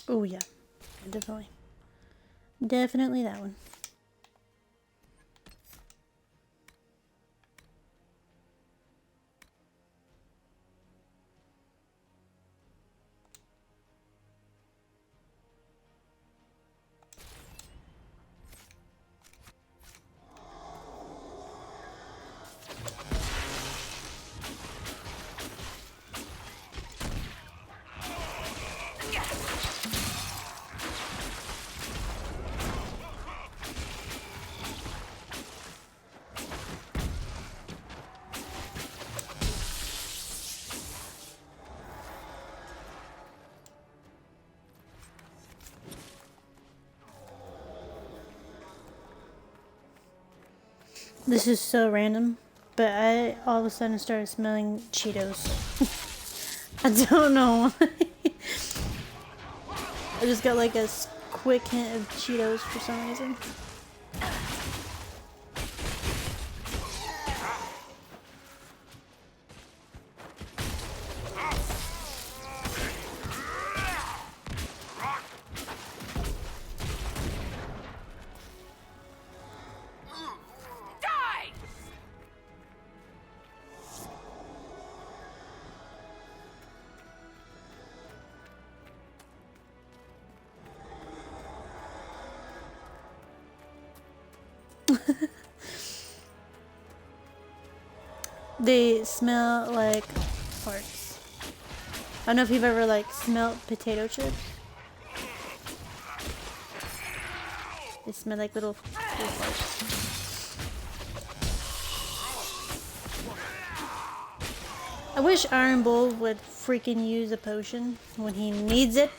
Oh yeah, definitely. Definitely that one. This is so random, but I all of a sudden started smelling Cheetos. I don't know why. I just got like a quick hint of Cheetos for some reason. They smell like farts. I don't know if you've ever like smelled potato chips. They smell like little farts. I wish Iron Bull would freaking use a potion when he needs it.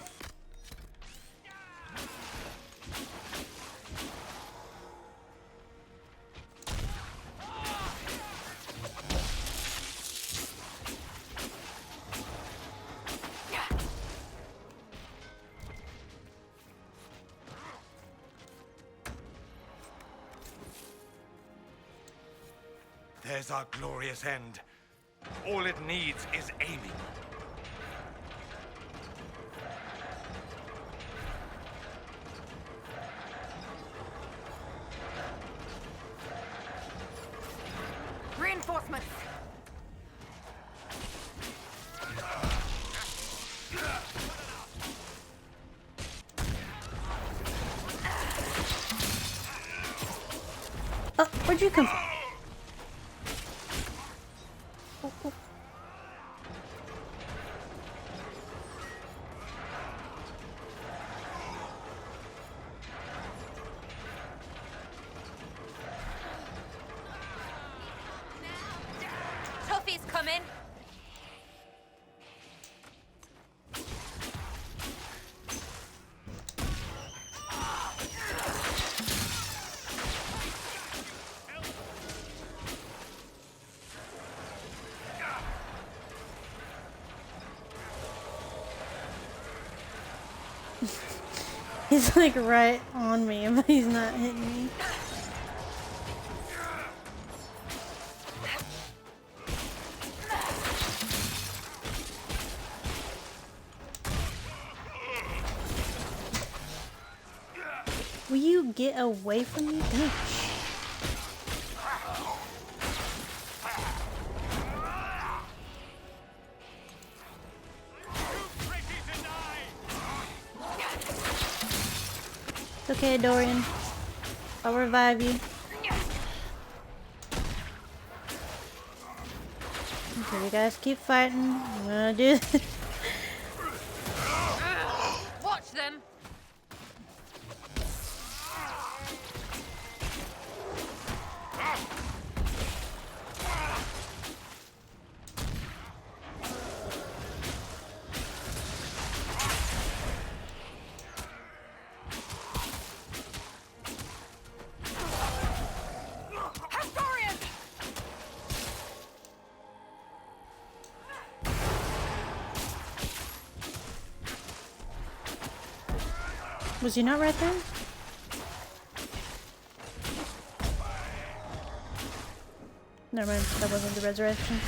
There's our glorious end. All it needs is aiming. Reinforcements! Oh, where'd you come from? Toffee's coming. He's like right on me, but he's not hitting me. Will you get away from me? Gosh. It's okay, Dorian. I'll revive you. Okay, you guys keep fighting. I'm gonna do this. Watch them. Was he not right there? Never mind, that wasn't the resurrection.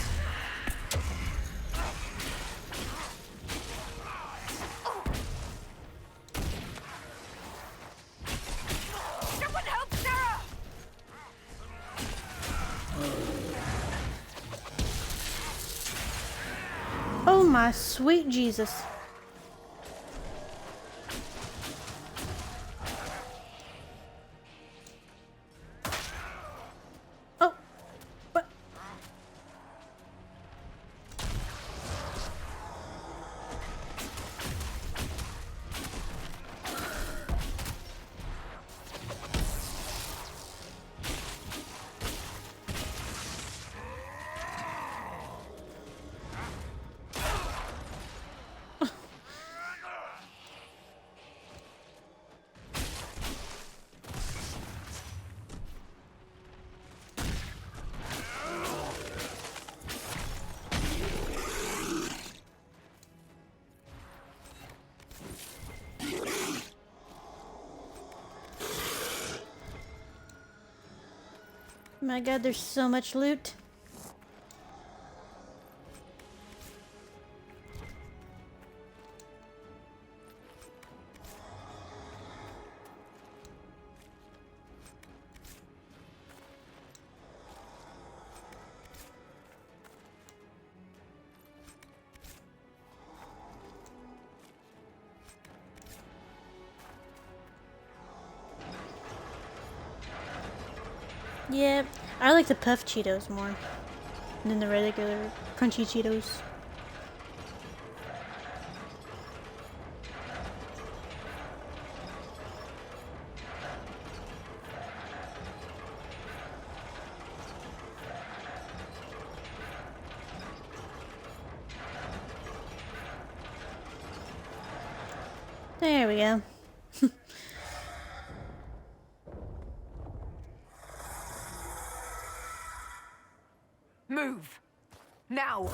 my sweet Jesus. Oh, what? My God, there's so much loot. Yeah, I like the puff Cheetos more than the regular crunchy Cheetos. There we go. Move! Now!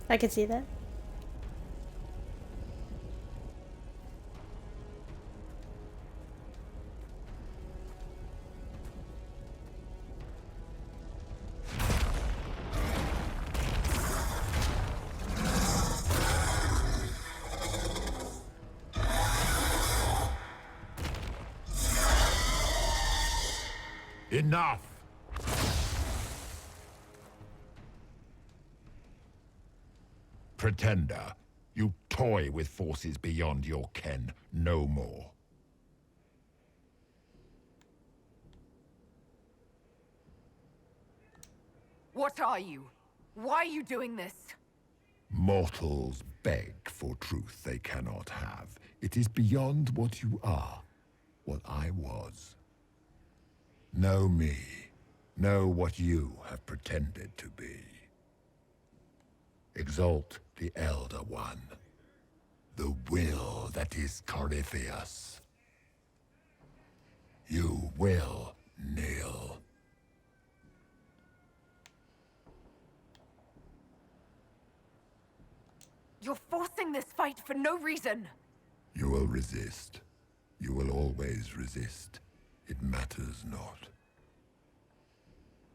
I can see that. Enough! Pretender, you toy with forces beyond your ken, no more. What are you? Why are you doing this? Mortals beg for truth they cannot have. It is beyond what you are, what I was. Know me. Know what you have pretended to be. Exalt the Elder One. The will that is Corypheus. You will kneel. You're forcing this fight for no reason. You will resist. You will always resist. It matters not.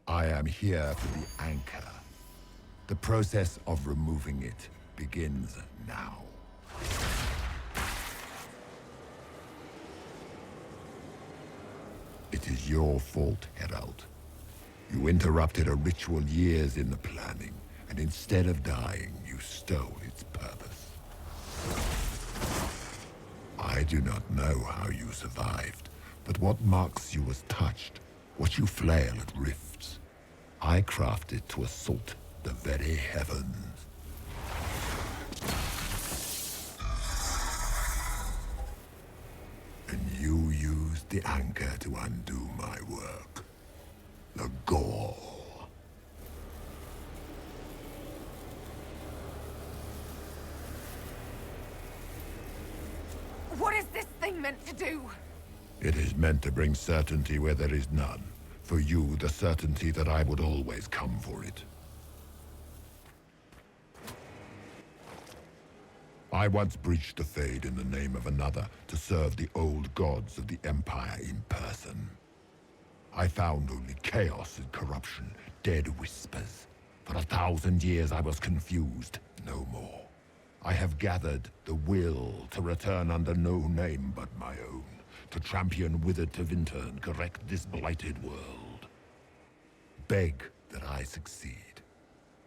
I am here for the anchor. The process of removing it begins now. It is your fault, Herald. You interrupted a ritual years in the planning, and instead of dying, you stole its purpose. I do not know how you survived, but what marks you as touched, what you flail at rifts, I crafted to assault the very heavens. And you used the anchor to undo my work. The gall. What is this thing meant to do? It is meant to bring certainty where there is none. For you, the certainty that I would always come for it. I once breached the Fade in the name of another to serve the old gods of the Empire in person. I found only chaos and corruption, dead whispers. For 1,000 years I was confused, no more. I have gathered the will to return under no name but my own, to champion withered Tevinter and correct this blighted world. Beg that I succeed,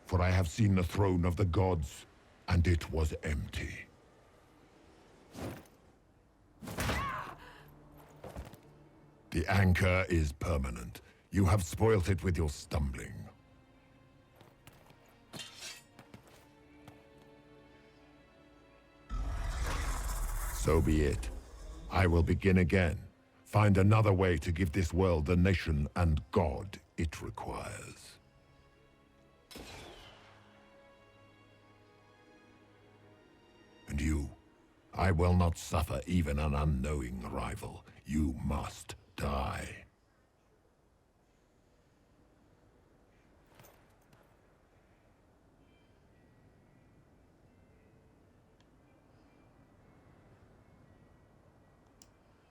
for I have seen the throne of the gods, and it was empty. The anchor is permanent. You have spoilt it with your stumbling. So be it. I will begin again. Find another way to give this world the nation and God it requires. And you, I will not suffer even an unknowing rival. You must die.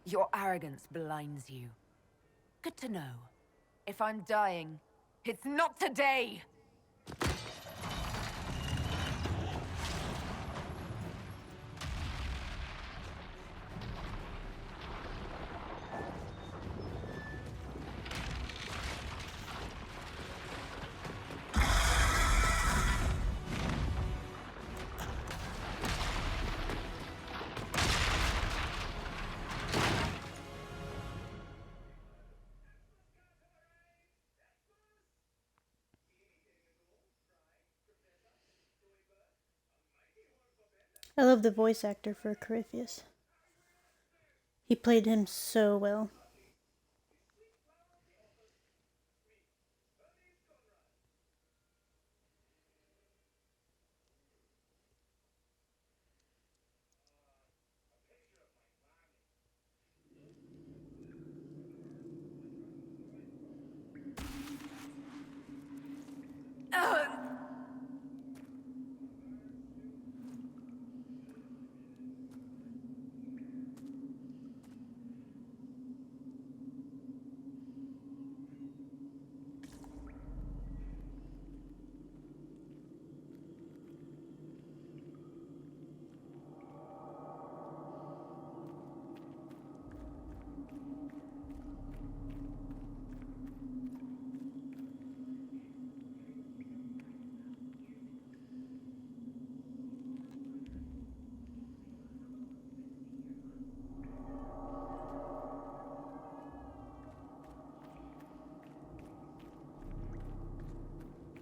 Your arrogance blinds you. Good to know. If I'm dying, it's not today! I love the voice actor for Corypheus. He played him so well.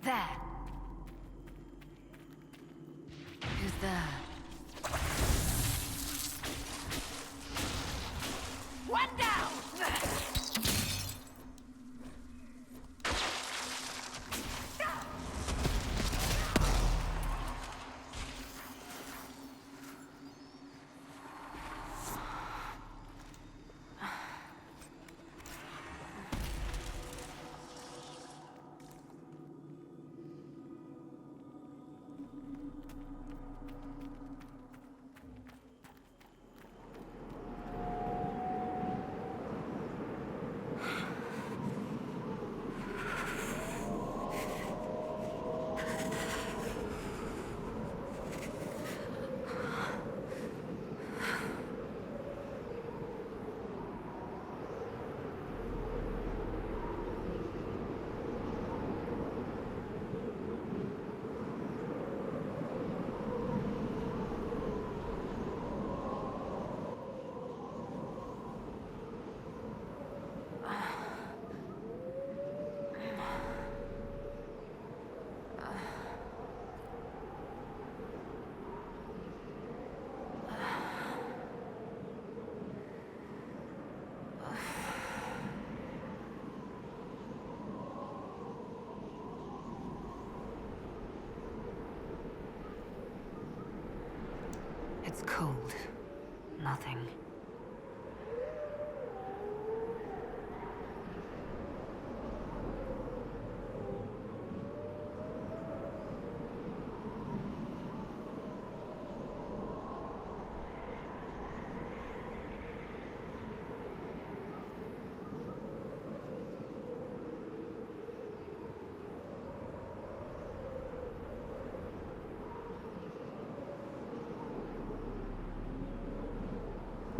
There. Who's there? One down! It's cold. Nothing.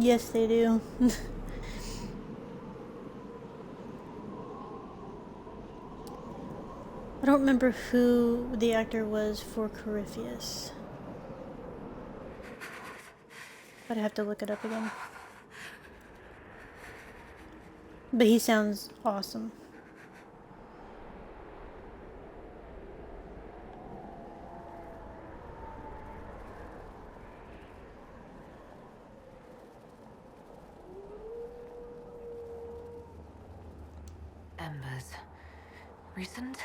Yes, they do. I don't remember who the actor was for Corypheus. But I have to look it up again. But he sounds awesome. Embers. Recent?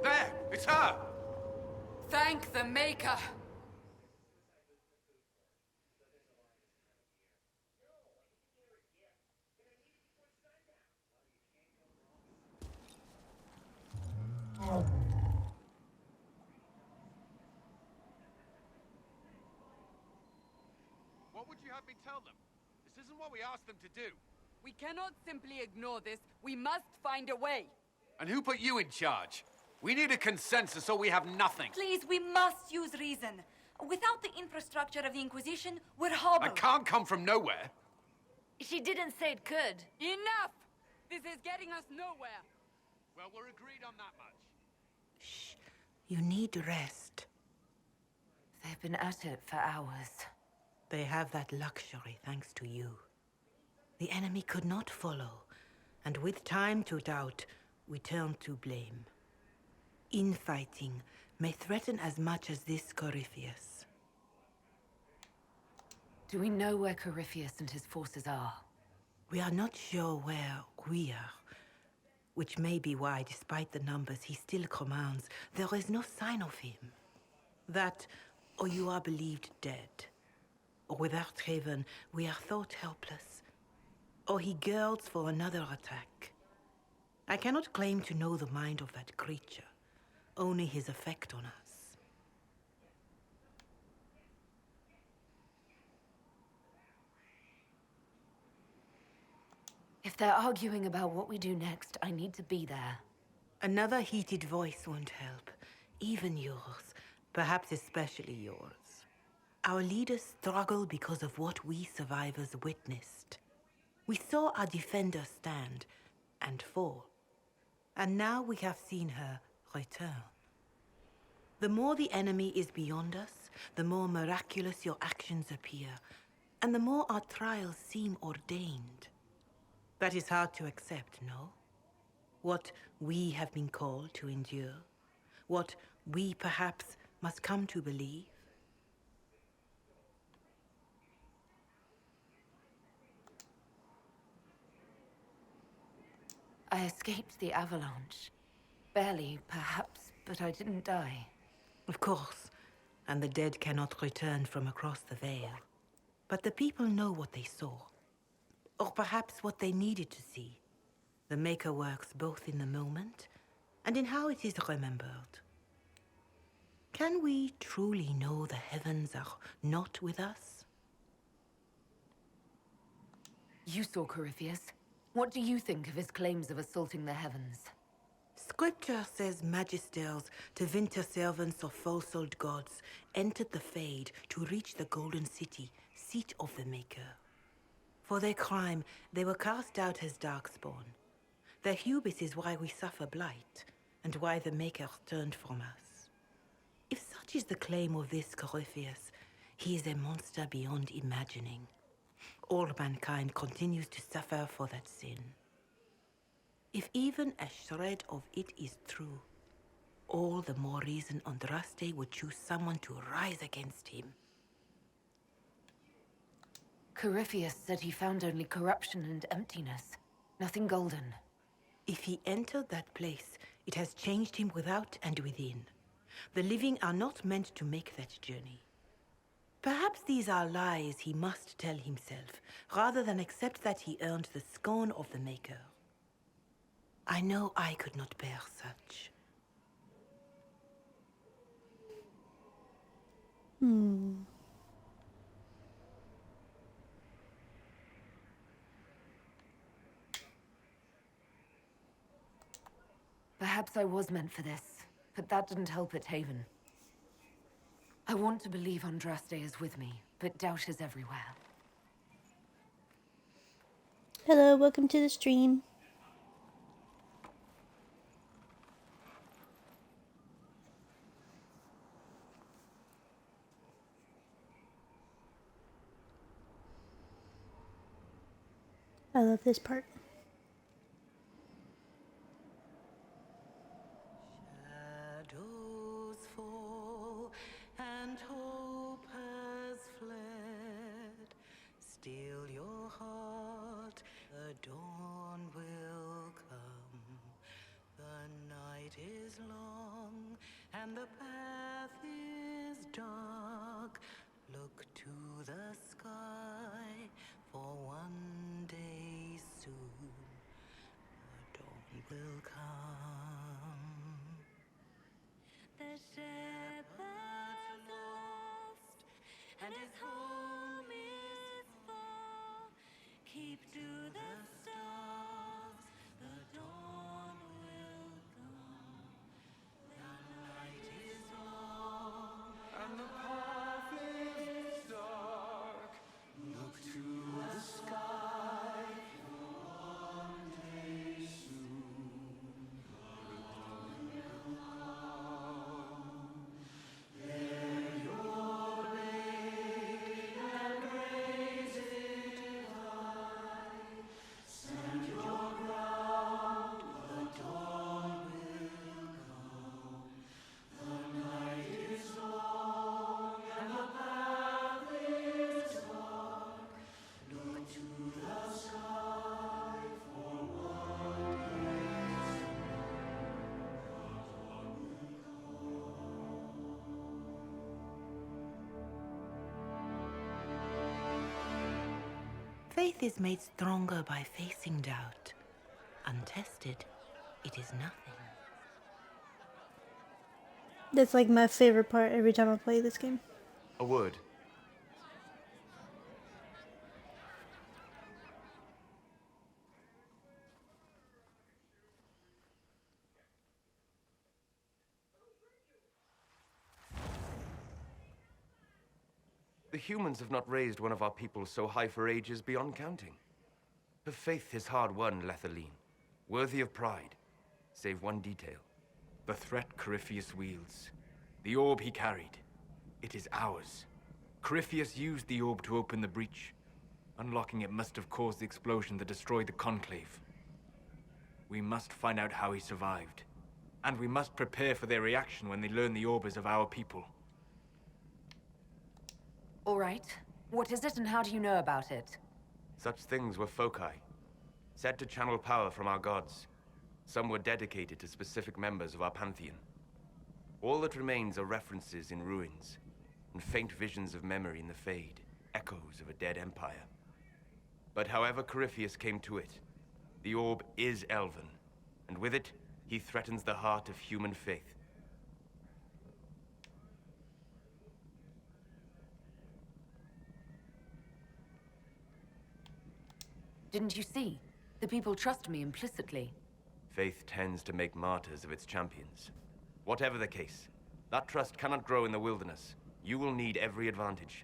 There! It's her! Thank the Maker! What would you have me tell them? This isn't what we asked them to do. We cannot simply ignore this. We must find a way. And who put you in charge? We need a consensus or we have nothing. Please, we must use reason. Without the infrastructure of the Inquisition, we're hobbled. I can't come from nowhere. She didn't say it could. Enough! This is getting us nowhere. Well, we're agreed on that much. Shh. You need rest. They've been at it for hours. They have that luxury thanks to you. The enemy could not follow, and with time to doubt, we turn to blame. Infighting may threaten as much as this Corypheus. Do we know where Corypheus and his forces are? We are not sure where we are, which may be why, despite the numbers he still commands, there is no sign of him. That, or you are believed dead. Or without Haven, we are thought helpless. Or he girds for another attack. I cannot claim to know the mind of that creature, only his effect on us. If they're arguing about what we do next, I need to be there. Another heated voice won't help. Even yours. Perhaps especially yours. Our leaders struggle because of what we survivors witnessed. We saw our defender stand and fall. And now we have seen her return. The more the enemy is beyond us, the more miraculous your actions appear, and the more our trials seem ordained. That is hard to accept, no? What we have been called to endure, what we perhaps must come to believe. I escaped the avalanche. Barely, perhaps, but I didn't die. Of course, and the dead cannot return from across the veil. But the people know what they saw. Or perhaps what they needed to see. The Maker works both in the moment and in how it is remembered. Can we truly know the heavens are not with us? You saw Corypheus. What do you think of his claims of assaulting the heavens? Scripture says magisters, divinter servants of false-souled gods, entered the Fade to reach the Golden City, seat of the Maker. For their crime, they were cast out as darkspawn. Their hubris is why we suffer blight, and why the Maker turned from us. If such is the claim of this Corypheus, he is a monster beyond imagining. All mankind continues to suffer for that sin. If even a shred of it is true, all the more reason Andraste would choose someone to rise against him. Corypheus said he found only corruption and emptiness, nothing golden. If he entered that place, it has changed him without and within. The living are not meant to make that journey. Perhaps these are lies he must tell himself, rather than accept that he earned the scorn of the Maker. I know I could not bear such. Perhaps I was meant for this, but that didn't help at Haven. I want to believe Andraste is with me, but doubt is everywhere. Hello, welcome to the stream. I love this part. Shadows fall and hope has fled. Still your heart, the dawn will come. The night is long and the path is dark. Look to the sky, for one day soon the dawn will come. The shepherd's lost, and his home is far. Keep to the stars, the dawn will come. The night is long, and the path is dark. Look to the sky, for one day soon the dawn will come. There your blade and raise it high. Stand your ground, the dawn will come. The night is long and the path is dark. Look to the sky, for one day soon the dawn will come. Faith is made stronger by facing doubt. Untested, it is nothing. That's like my favorite part every time I play this game. A word. The humans have not raised one of our people so high for ages beyond counting. Her faith is hard won, Lethaline, worthy of pride, save one detail. The threat Corypheus wields. The orb he carried. It is ours. Corypheus used the orb to open the breach. Unlocking it must have caused the explosion that destroyed the Conclave. We must find out how he survived. And we must prepare for their reaction when they learn the orb is of our people. All right. What is it and how do you know about it? Such things were foci, said to channel power from our gods. Some were dedicated to specific members of our pantheon. All that remains are references in ruins, and faint visions of memory in the Fade, echoes of a dead empire. But however Corypheus came to it, the orb is elven, and with it, he threatens the heart of human faith. Didn't you see? The people trust me implicitly. Faith tends to make martyrs of its champions. Whatever the case, that trust cannot grow in the wilderness. You will need every advantage.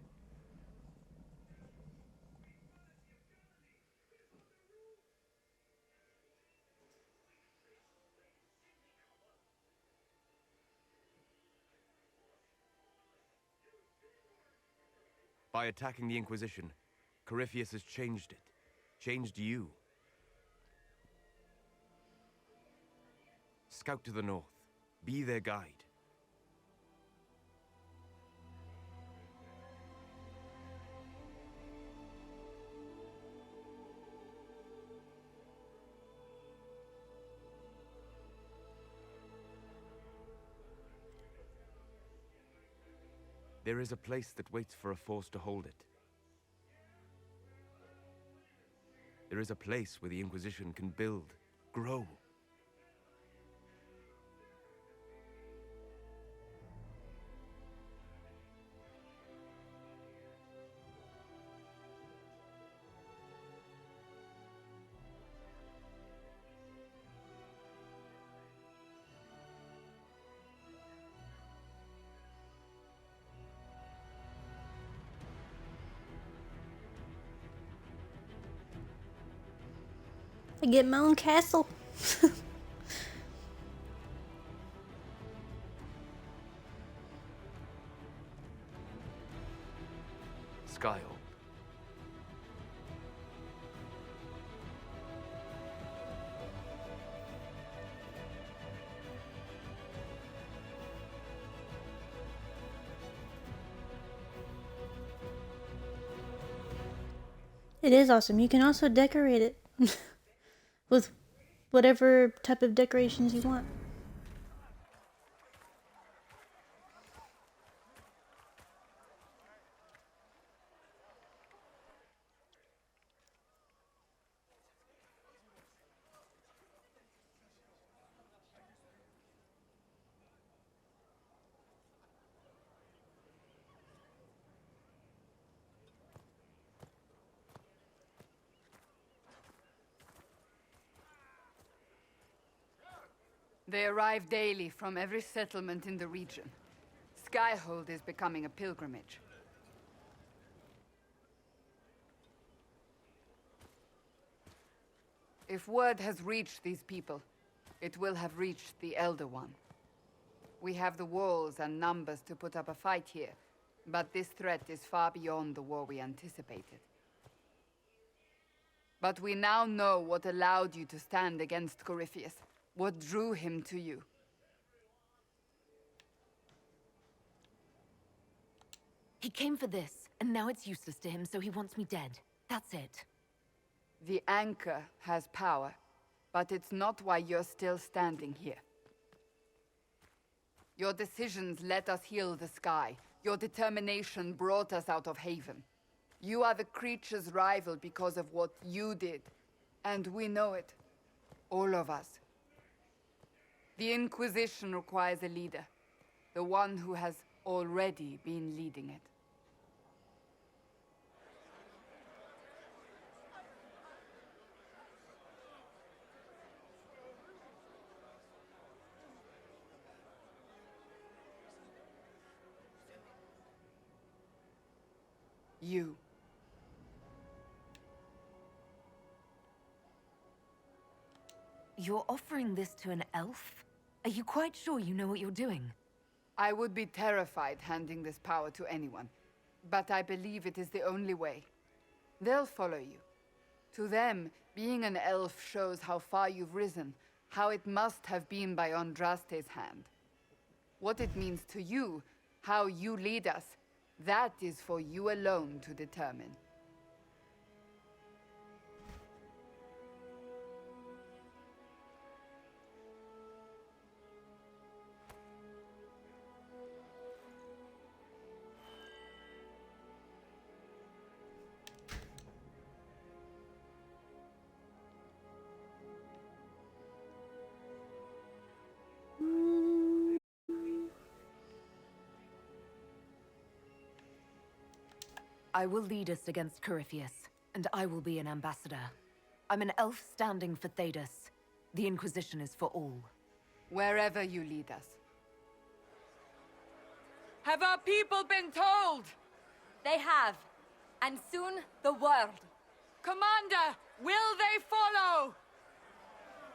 By attacking the Inquisition, Corypheus has changed it. Changed you. Scout to the north. Be their guide. There is a place that waits for a force to hold it. There is a place where the Inquisition can build, grow. I get my own castle. Skyhold. It is awesome. You can also decorate it with whatever type of decorations you want. They arrive daily from every settlement in the region. Skyhold is becoming a pilgrimage. If word has reached these people, it will have reached the Elder One. We have the walls and numbers to put up a fight here, but this threat is far beyond the war we anticipated. But we now know what allowed you to stand against Corypheus. What drew him to you? He came for this, and now it's useless to him, so he wants me dead. That's it. The Anchor has power, but it's not why you're still standing here. Your decisions let us heal the sky. Your determination brought us out of Haven. You are the creature's rival because of what you did, and we know it. All of us. The Inquisition requires a leader, the one who has already been leading it. You. You're offering this to an elf? Are you quite sure you know what you're doing? I would be terrified handing this power to anyone, but I believe it is the only way. They'll follow you. To them, being an elf shows how far you've risen, how it must have been by Andraste's hand. What it means to you, how you lead us, that is for you alone to determine. I will lead us against Corypheus, and I will be an ambassador. I'm an elf standing for Thedas. The Inquisition is for all. Wherever you lead us. Have our people been told? They have. And soon, the world. Commander, will they follow?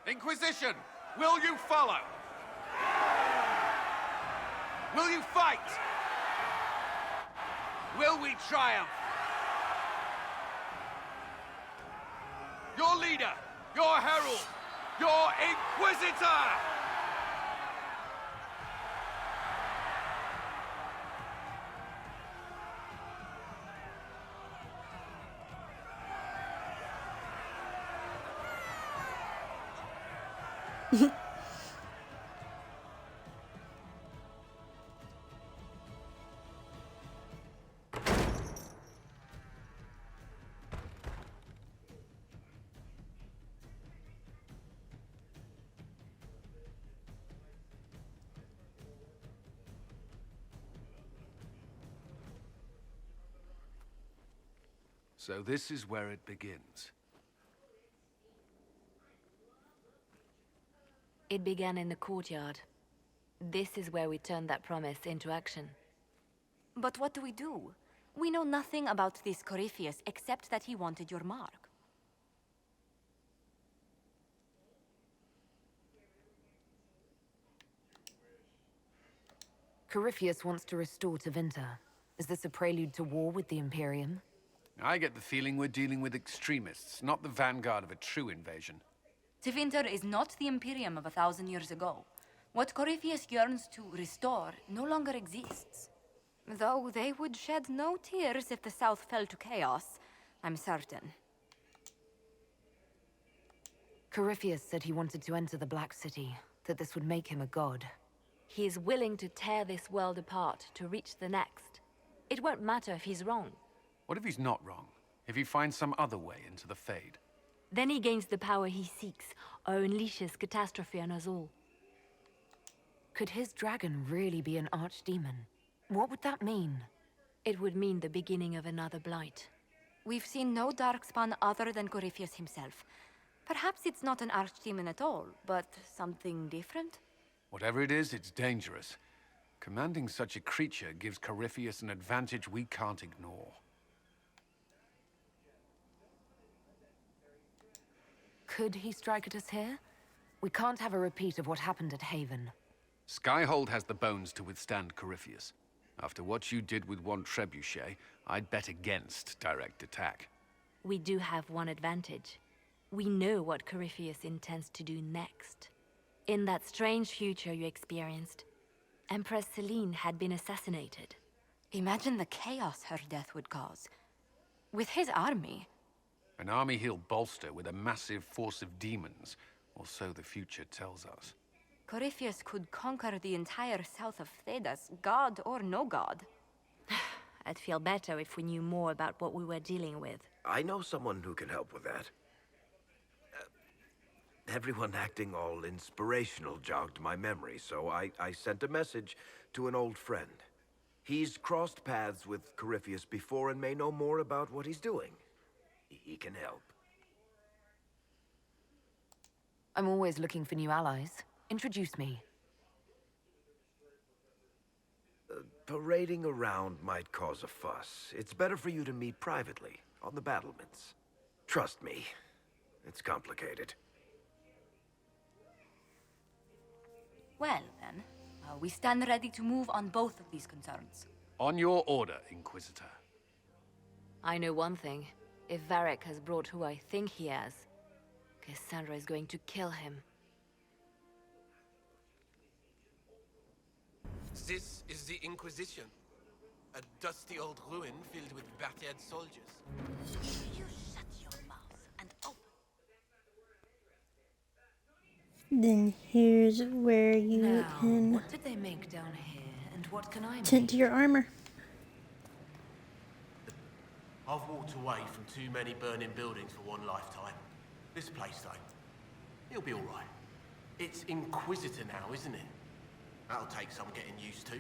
Inquisition, will you follow? Will you fight? Will we triumph? Your leader, your herald, your Inquisitor! So this is where it begins. It began in the courtyard. This is where we turned that promise into action. But what do we do? We know nothing about this Corypheus except that he wanted your mark. Corypheus wants to restore Tevinter. Is this a prelude to war with the Imperium? I get the feeling we're dealing with extremists, not the vanguard of a true invasion. Tevinter is not the Imperium of 1,000 years ago. What Corypheus yearns to restore no longer exists. Though they would shed no tears if the South fell to chaos, I'm certain. Corypheus said he wanted to enter the Black City, that this would make him a god. He is willing to tear this world apart to reach the next. It won't matter if he's wrong. What if he's not wrong? If he finds some other way into the Fade? Then he gains the power he seeks, or unleashes catastrophe on us all. Could his dragon really be an archdemon? What would that mean? It would mean the beginning of another blight. We've seen no darkspawn other than Corypheus himself. Perhaps it's not an archdemon at all, but something different? Whatever it is, it's dangerous. Commanding such a creature gives Corypheus an advantage we can't ignore. Could he strike at us here? We can't have a repeat of what happened at Haven. Skyhold has the bones to withstand Corypheus. After what you did with one trebuchet, I'd bet against direct attack. We do have one advantage. We know what Corypheus intends to do next. In that strange future you experienced, Empress Selene had been assassinated. Imagine the chaos her death would cause. With his army. An army he'll bolster with a massive force of demons, or so the future tells us. Corypheus could conquer the entire south of Thedas, god or no god. I'd feel better if we knew more about what we were dealing with. I know someone who can help with that. Everyone acting all inspirational jogged my memory, so I sent a message to an old friend. He's crossed paths with Corypheus before and may know more about what he's doing. He can help. I'm always looking for new allies. Introduce me. Parading around might cause a fuss. It's better for you to meet privately, on the battlements. Trust me, it's complicated. Well, then, we stand ready to move on both of these concerns. On your order, Inquisitor. I know one thing. If Varric has brought who I think he has, Cassandra is going to kill him. This is the Inquisition. A dusty old ruin filled with battered soldiers. You shut your mouth and open. Then here's where you Now, can what did they make down here, and what can I tint make? to your armor. I've walked away from too many burning buildings for one lifetime. This place, though, it'll be all right. It's Inquisitor now, isn't it? That'll take some getting used to.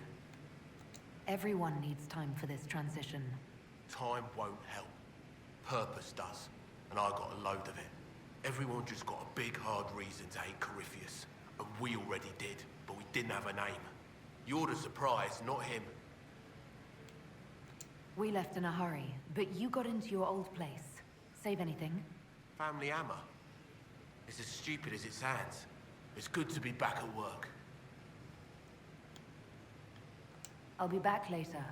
Everyone needs time for this transition. Time won't help. Purpose does. And I got a load of it. Everyone just got a big, hard reason to hate Corypheus. And we already did, but we didn't have a name. You're the surprise, not him. We left in a hurry, but you got into your old place. Save anything? Family hammer. It's as stupid as it sounds. It's good to be back at work. I'll be back later.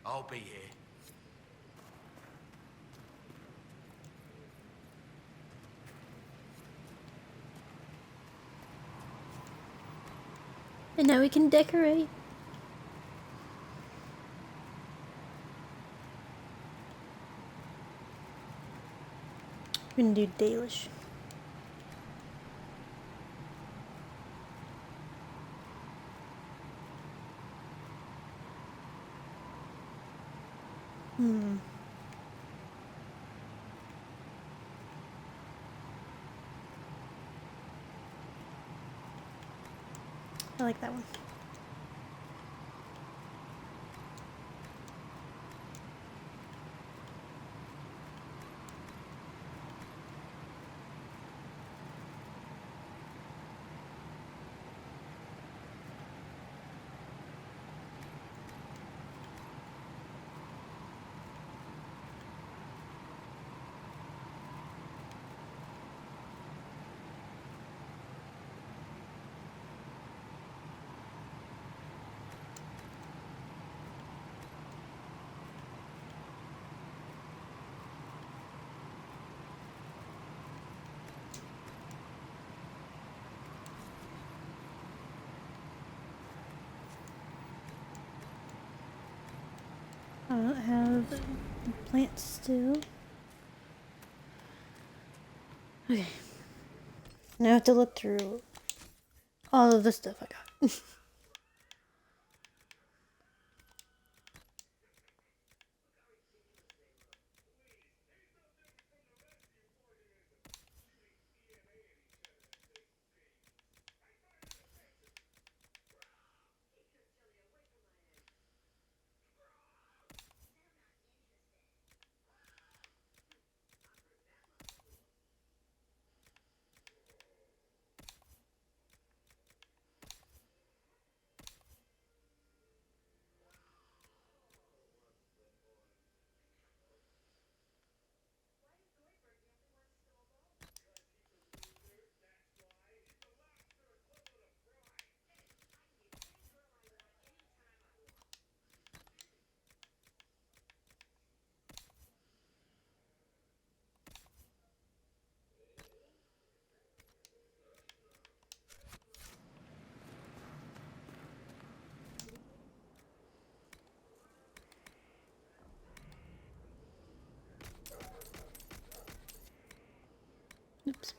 I'll be here. And now we can decorate. We're gonna do Dalish. I like that one. I don't have plants still. Okay. Now I have to look through all of the stuff I got. Oops.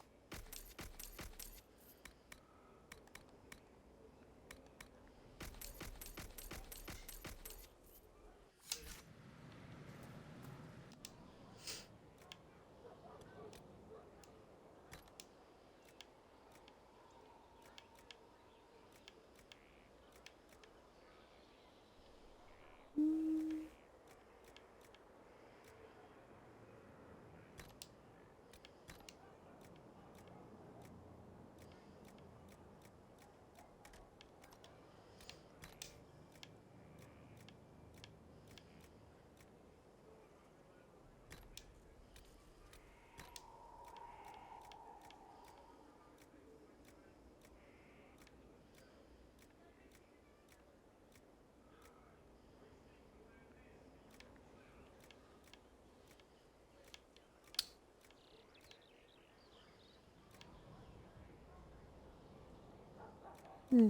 Hmm.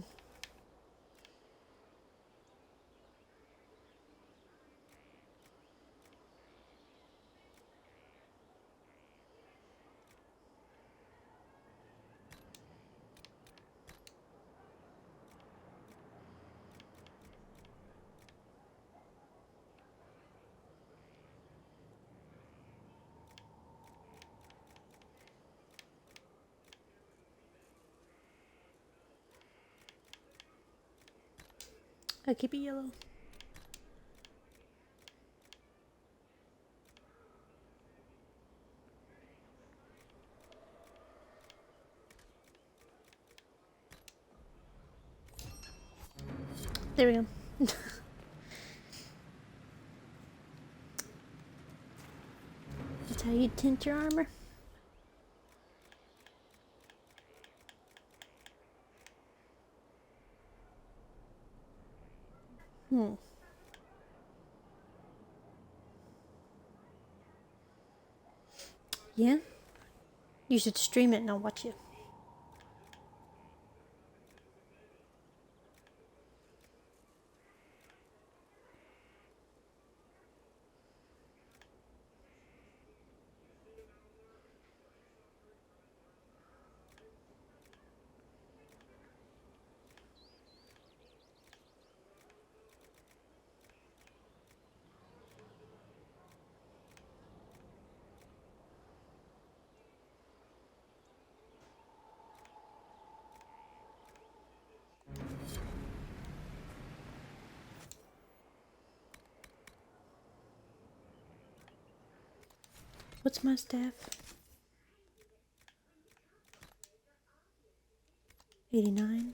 I keep it yellow. There we go. That's how you tint your armor. Hmm. Yeah? You should stream it and I'll watch you. What's my staff? 89.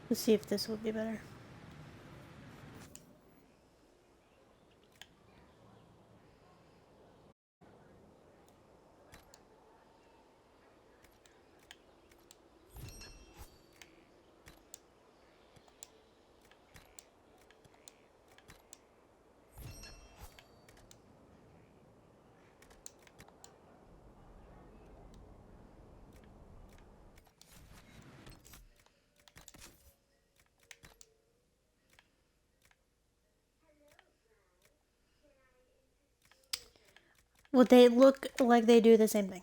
Let's see if this will be better. Well, they look like they do the same thing.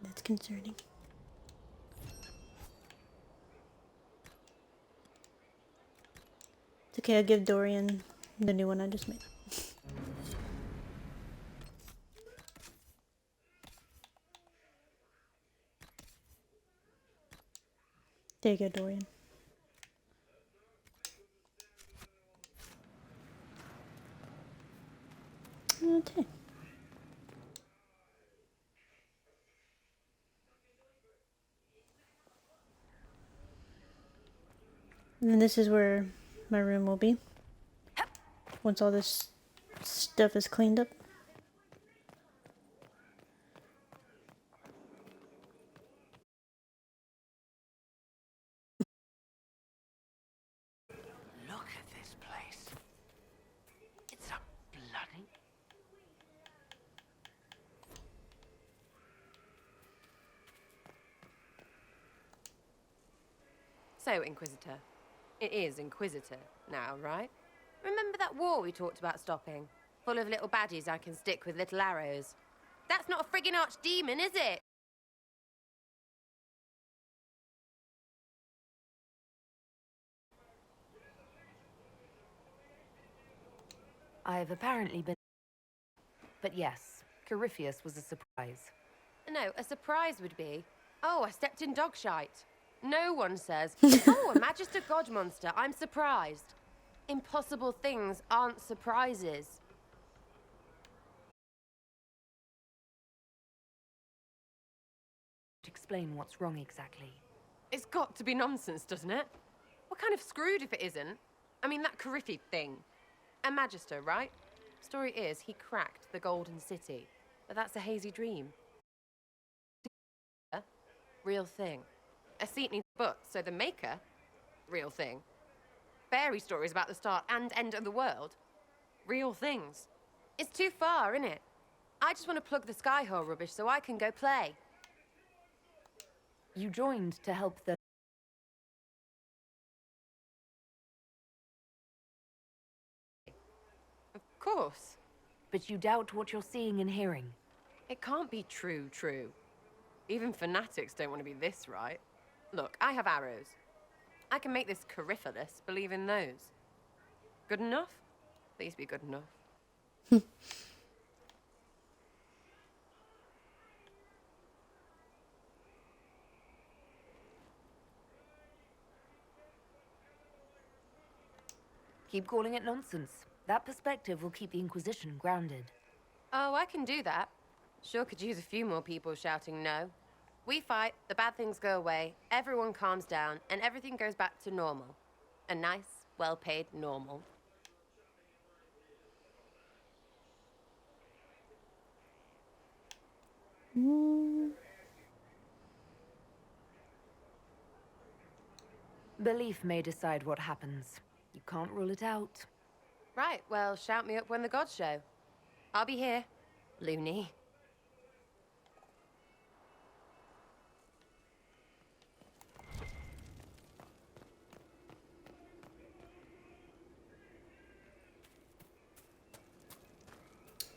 That's concerning. It's okay, I'll give Dorian the new one I just made. There you go, Dorian. Okay. And then this is where my room will be. Once all this stuff is cleaned up. Look at this place. It's a bloody... So, Inquisitor. It is Inquisitor now, right? Remember that war we talked about stopping? Full of little baddies I can stick with little arrows. That's not a friggin' archdemon, is it? I have apparently been... But yes, Corypheus was a surprise. No, a surprise would be, oh, I stepped in dog shite. No one says, oh, a Magister God monster, I'm surprised. Impossible things aren't surprises. Explain what's wrong exactly. It's got to be nonsense, doesn't it? We're kind of screwed if it isn't. I mean, that Coryphe thing. A Magister, right? Story is, he cracked the Golden City. But that's a hazy dream. Real thing. A seat needs books, so the Maker? Real thing. Fairy stories about the start and end of the world? Real things. It's too far, isn't it? I just want to plug the Skyhole rubbish so I can go play. You joined to help the... Of course. But you doubt what you're seeing and hearing. It can't be true. Even fanatics don't want to be this right. Look, I have arrows. I can make this Corypheus believe in those. Good enough? Please be good enough. Keep calling it nonsense. That perspective will keep the Inquisition grounded. Oh, I can do that. Sure could use a few more people shouting no. We fight, the bad things go away, everyone calms down, and everything goes back to normal. A nice, well-paid normal. Belief may decide what happens. You can't rule it out. Right, well, shout me up when the gods show. I'll be here, loony.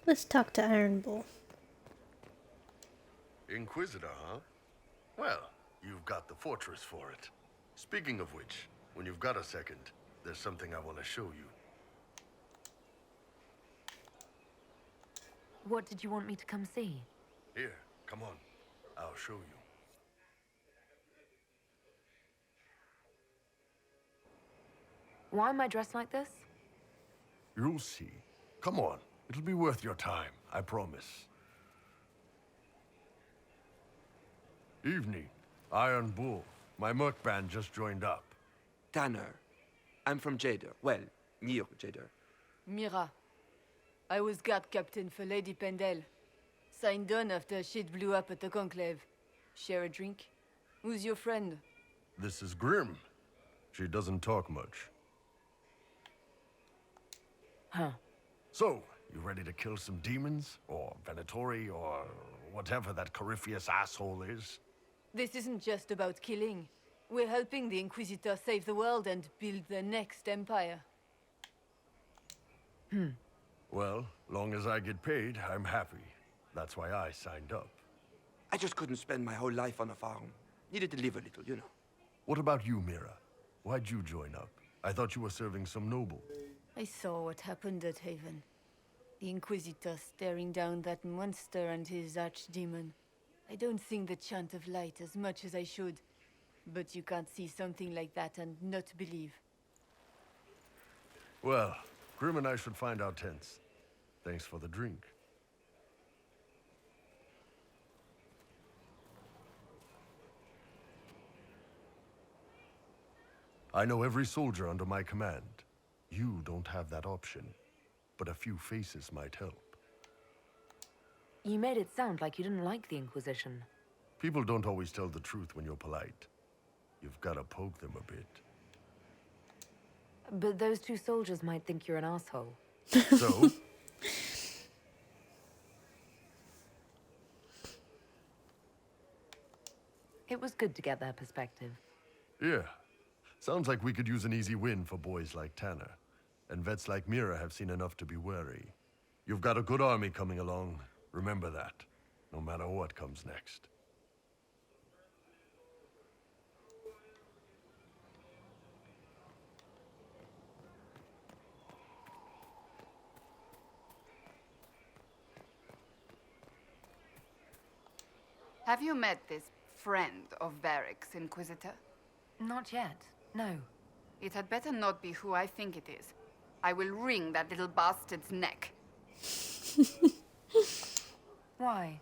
Let's talk to Iron Bull. Inquisitor, huh? Well, you've got the fortress for it. Speaking of which, when you've got a second, there's something I want to show you. What did you want me to come see? Here, come on. I'll show you. Why am I dressed like this? You'll see. Come on. It'll be worth your time, I promise. Evening. Iron Bull. My merc band just joined up. Tanner. I'm from Jader. Well, near Jader. Mira. I was guard captain for Lady Pendel. Signed on after shit blew up at the Conclave. Share a drink? Who's your friend? This is Grim. She doesn't talk much. Huh. So, you ready to kill some demons? Or Venatori, or whatever that Corypheus asshole is? This isn't just about killing. We're helping the Inquisitor save the world and build the next empire. Well, long as I get paid, I'm happy. That's why I signed up. I just couldn't spend my whole life on a farm. Needed to live a little, you know. What about you, Mira? Why'd you join up? I thought you were serving some noble. I saw what happened at Haven. The Inquisitor staring down that monster and his archdemon. I don't sing the chant of light as much as I should. But you can't see something like that and not believe. Well, Grim and I should find our tents. Thanks for the drink. I know every soldier under my command. You don't have that option, but a few faces might help. You made it sound like you didn't like the Inquisition. People don't always tell the truth when you're polite. You've got to poke them a bit. But those two soldiers might think you're an asshole. So? It was good to get their perspective. Yeah. Sounds like we could use an easy win for boys like Tanner. And vets like Mira have seen enough to be wary. You've got a good army coming along. Remember that, no matter what comes next. Have you met this friend of Varric's, Inquisitor? Not yet, no. It had better not be who I think it is. I will wring that little bastard's neck. Why?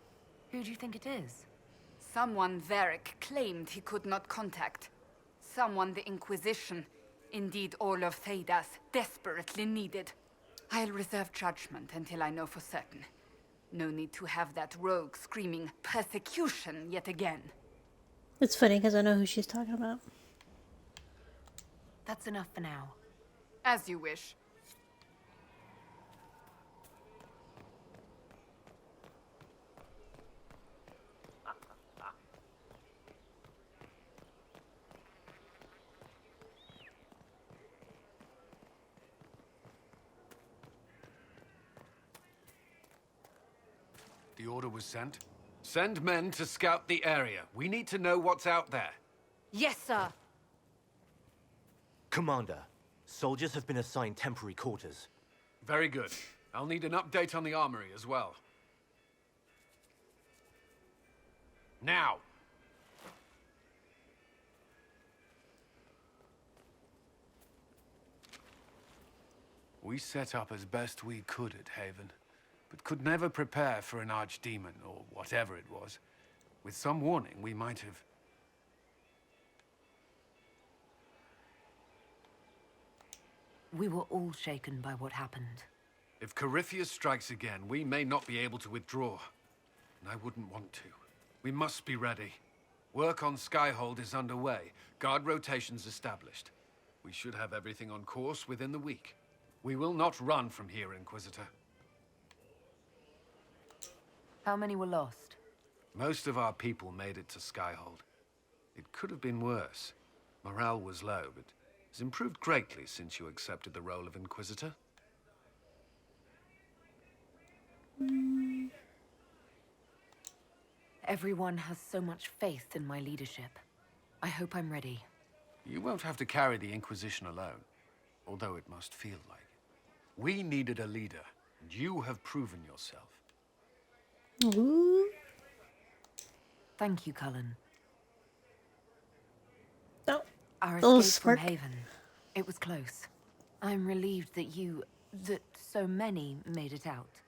Who do you think it is? Someone Varric claimed he could not contact. Someone the Inquisition, indeed all of Thedas, desperately needed. I'll reserve judgment until I know for certain. No need to have that rogue screaming persecution yet again. It's funny because I know who she's talking about. That's enough for now. As you wish. The order was sent. Send men to scout the area. We need to know what's out there. Yes, sir. Commander, soldiers have been assigned temporary quarters. Very good. I'll need an update on the armory as well. Now! We set up as best we could at Haven, but could never prepare for an archdemon, or whatever it was. With some warning, we might have... We were all shaken by what happened. If Corypheus strikes again, we may not be able to withdraw. And I wouldn't want to. We must be ready. Work on Skyhold is underway. Guard rotations established. We should have everything on course within the week. We will not run from here, Inquisitor. How many were lost? Most of our people made it to Skyhold. It could have been worse. Morale was low, but has improved greatly since you accepted the role of Inquisitor. Everyone has so much faith in my leadership. I hope I'm ready. You won't have to carry the Inquisition alone, although it must feel like it. We needed a leader, and you have proven yourself. Ooh. Thank you, Cullen. Oh, Our little escape from smirk. Haven. It was close. I'm relieved that so many made it out.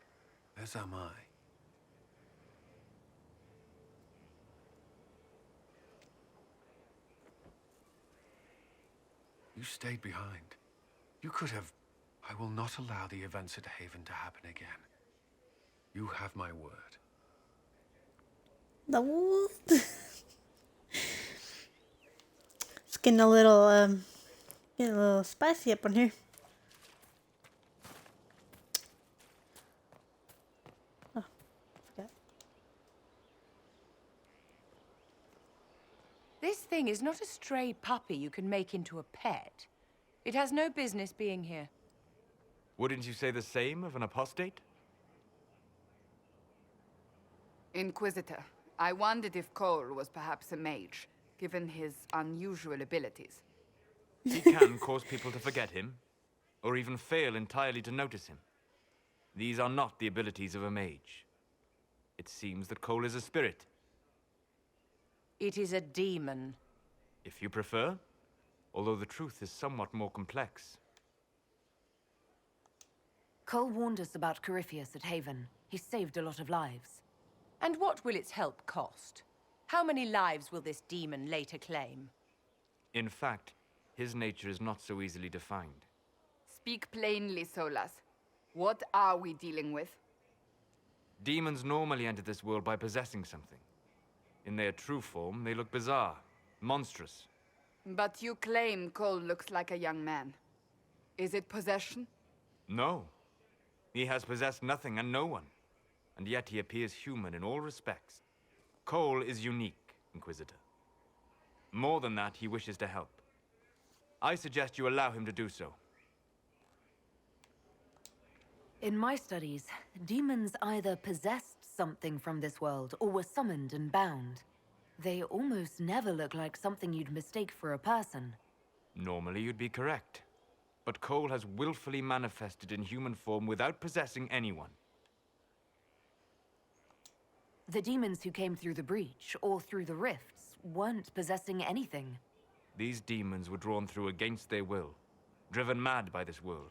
As am I. You stayed behind. You could have... I will not allow the events at Haven to happen again. You have my word. No. It's getting a little spicy up on here. Oh, forgot. This thing is not a stray puppy you can make into a pet. It has no business being here. Wouldn't you say the same of an apostate? Inquisitor, I wondered if Cole was perhaps a mage, given his unusual abilities. He can cause people to forget him, or even fail entirely to notice him. These are not the abilities of a mage. It seems that Cole is a spirit. It is a demon. If you prefer, although the truth is somewhat more complex. Cole warned us about Corypheus at Haven. He saved a lot of lives. And what will its help cost? How many lives will this demon later claim? In fact, his nature is not so easily defined. Speak plainly, Solas. What are we dealing with? Demons normally enter this world by possessing something. In their true form, they look bizarre, monstrous. But you claim Cole looks like a young man. Is it possession? No. He has possessed nothing and no one. And yet he appears human in all respects. Cole is unique, Inquisitor. More than that, he wishes to help. I suggest you allow him to do so. In my studies, demons either possessed something from this world or were summoned and bound. They almost never look like something you'd mistake for a person. Normally you'd be correct. But Cole has willfully manifested in human form without possessing anyone. The demons who came through the breach or through the rifts weren't possessing anything. These demons were drawn through against their will, driven mad by this world.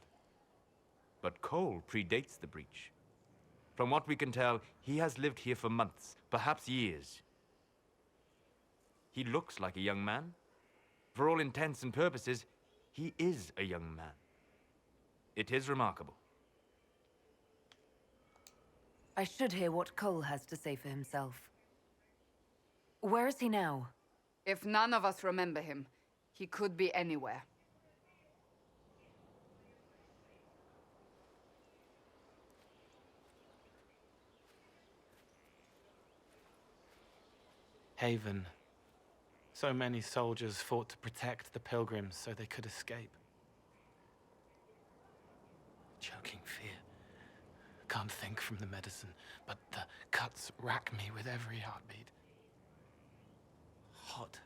But Cole predates the breach. From what we can tell, he has lived here for months, perhaps years. He looks like a young man. For all intents and purposes, he is a young man. It is remarkable. I should hear what Cole has to say for himself. Where is he now? If none of us remember him, he could be anywhere. Haven. So many soldiers fought to protect the pilgrims so they could escape. Choking fear. Can't think from the medicine, but the cuts rack me with every heartbeat. Hot,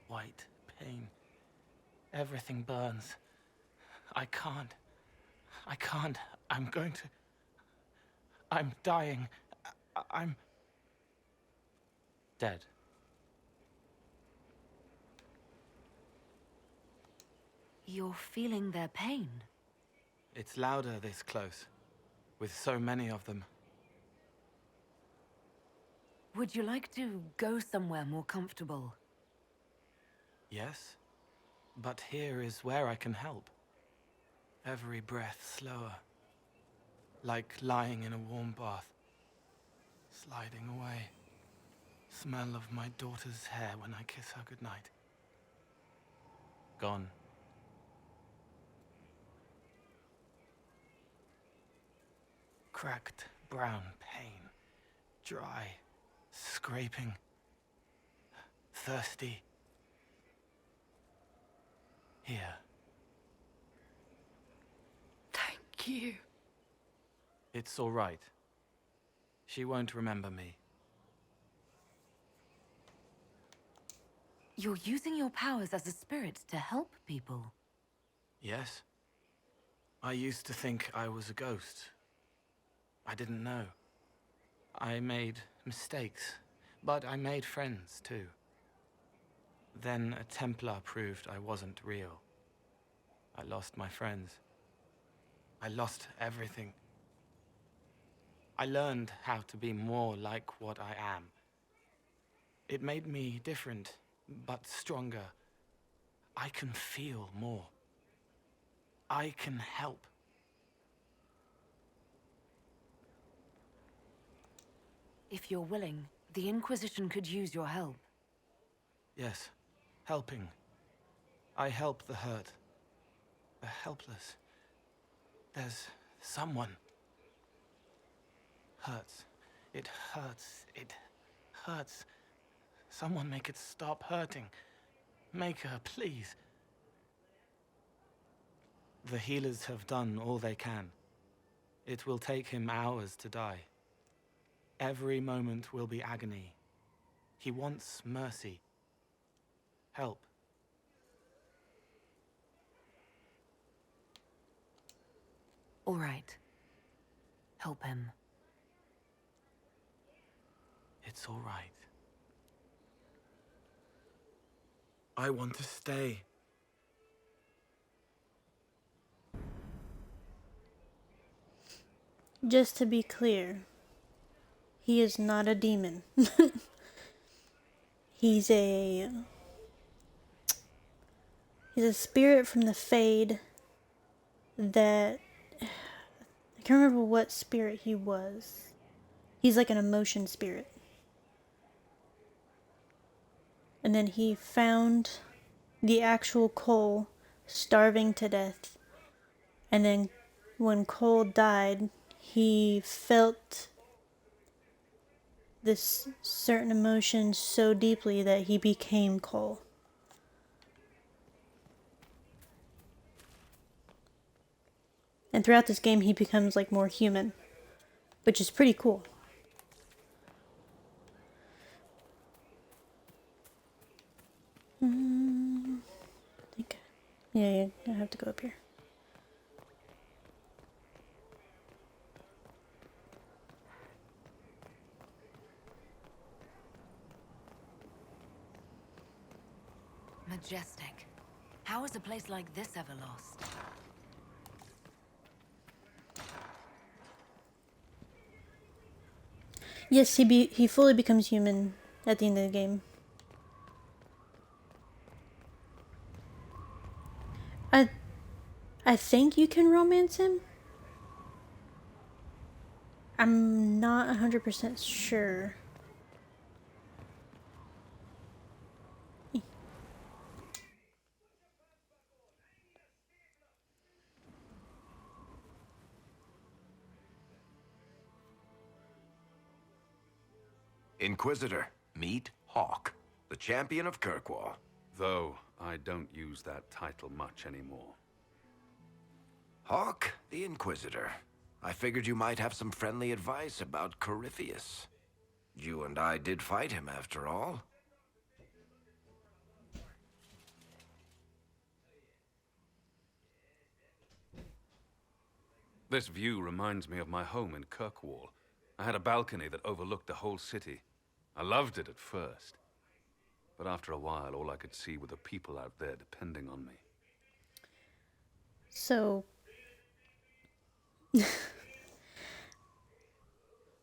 white pain. Everything burns. I can't. I'm going to... I'm dying. I'm... dead. You're feeling their pain. It's louder this close, with so many of them. Would you like to go somewhere more comfortable? Yes, but here is where I can help. Every breath slower, like lying in a warm bath, sliding away. Smell of my daughter's hair when I kiss her goodnight. Gone. Cracked brown pain, dry, scraping, thirsty. Here. Thank you. It's all right. She won't remember me. You're using your powers as a spirit to help people. Yes. I used to think I was a ghost. I didn't know. I made mistakes, but I made friends too. Then a Templar proved I wasn't real. I lost my friends. I lost everything. I learned how to be more like what I am. It made me different, but stronger. I can feel more. I can help. If you're willing, the Inquisition could use your help. Yes, helping. I help the hurt, the helpless. There's someone. Hurts. It hurts. It hurts. Someone make it stop hurting. Make her, please. The healers have done all they can. It will take him hours to die. Every moment will be agony. He wants mercy. Help. All right. Help him. It's all right. I want to stay. Just to be clear, he is not a demon. He's a spirit from the Fade that I can't remember what spirit he was. He's like an emotion spirit. And then he found the actual Cole starving to death. And then when Cole died, he felt this certain emotion so deeply that he became Cole. And throughout this game, he becomes like more human, which is pretty cool. I think, yeah, I have to go up here. Majestic. How is a place like this ever lost? Yes, he fully becomes human at the end of the game. I think you can romance him. I'm not 100% sure. Inquisitor, meet Hawk, the champion of Kirkwall. Though I don't use that title much anymore. Hawk, the Inquisitor. I figured you might have some friendly advice about Corypheus. You and I did fight him, after all. This view reminds me of my home in Kirkwall. I had a balcony that overlooked the whole city. I loved it at first. But after a while, all I could see were the people out there depending on me. So,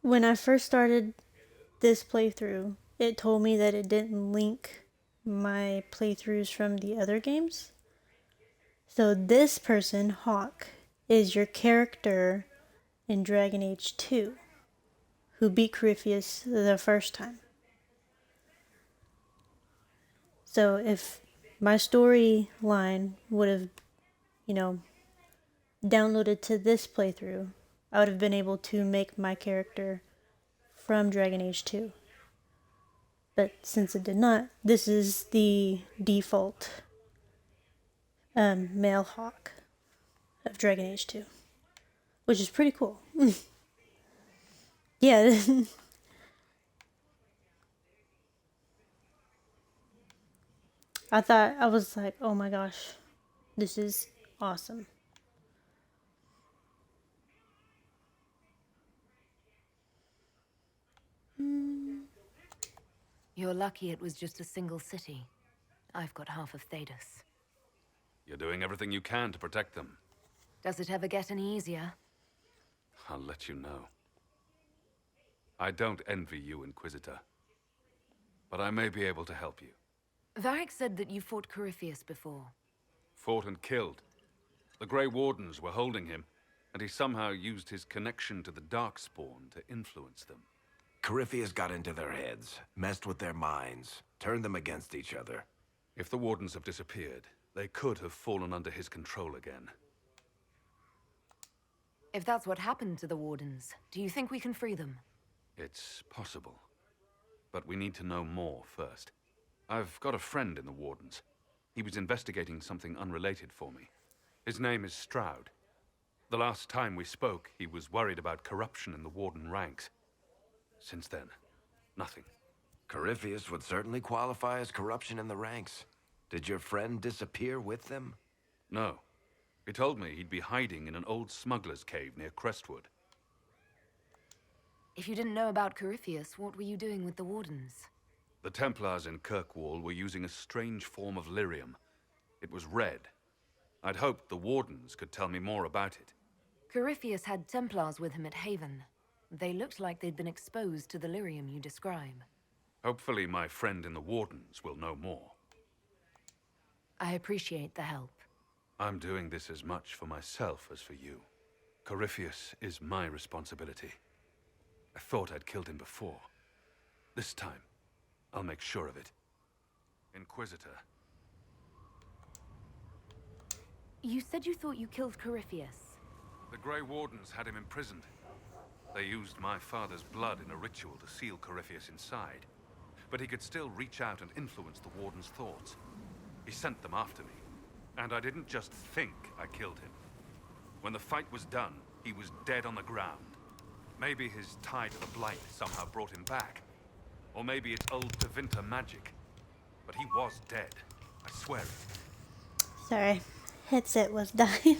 when I first started this playthrough, it told me that it didn't link my playthroughs from the other games. So this person, Hawk, is your character in Dragon Age 2, who beat Corypheus the first time. So if my storyline would have, downloaded to this playthrough, I would have been able to make my character from Dragon Age 2. But since it did not, this is the default male Hawk of Dragon Age 2, which is pretty cool. Yeah. I was like, oh my gosh, this is awesome. You're lucky it was just a single city. I've got half of Thedas. You're doing everything you can to protect them. Does it ever get any easier? I'll let you know. I don't envy you, Inquisitor. But I may be able to help you. Varric said that you fought Corypheus before. Fought and killed. The Grey Wardens were holding him, and he somehow used his connection to the Darkspawn to influence them. Corypheus got into their heads, messed with their minds, turned them against each other. If the Wardens have disappeared, they could have fallen under his control again. If that's what happened to the Wardens, do you think we can free them? It's possible. But we need to know more first. I've got a friend in the Wardens. He was investigating something unrelated for me. His name is Stroud. The last time we spoke, he was worried about corruption in the Warden ranks. Since then, nothing. Corypheus would certainly qualify as corruption in the ranks. Did your friend disappear with them? No. He told me he'd be hiding in an old smuggler's cave near Crestwood. If you didn't know about Corypheus, what were you doing with the Wardens? The Templars in Kirkwall were using a strange form of lyrium. It was red. I'd hoped the Wardens could tell me more about it. Corypheus had Templars with him at Haven. They looked like they'd been exposed to the lyrium you describe. Hopefully my friend in the Wardens will know more. I appreciate the help. I'm doing this as much for myself as for you. Corypheus is my responsibility. I thought I'd killed him before. This time, I'll make sure of it. Inquisitor. You said you thought you killed Corypheus. The Grey Wardens had him imprisoned. They used my father's blood in a ritual to seal Corypheus inside. But he could still reach out and influence the Warden's thoughts. He sent them after me. And I didn't just think I killed him. When the fight was done, he was dead on the ground. Maybe his tie to the Blight somehow brought him back. Or maybe it's old Tevinter magic. But he was dead. I swear it. Sorry. Headset was dying.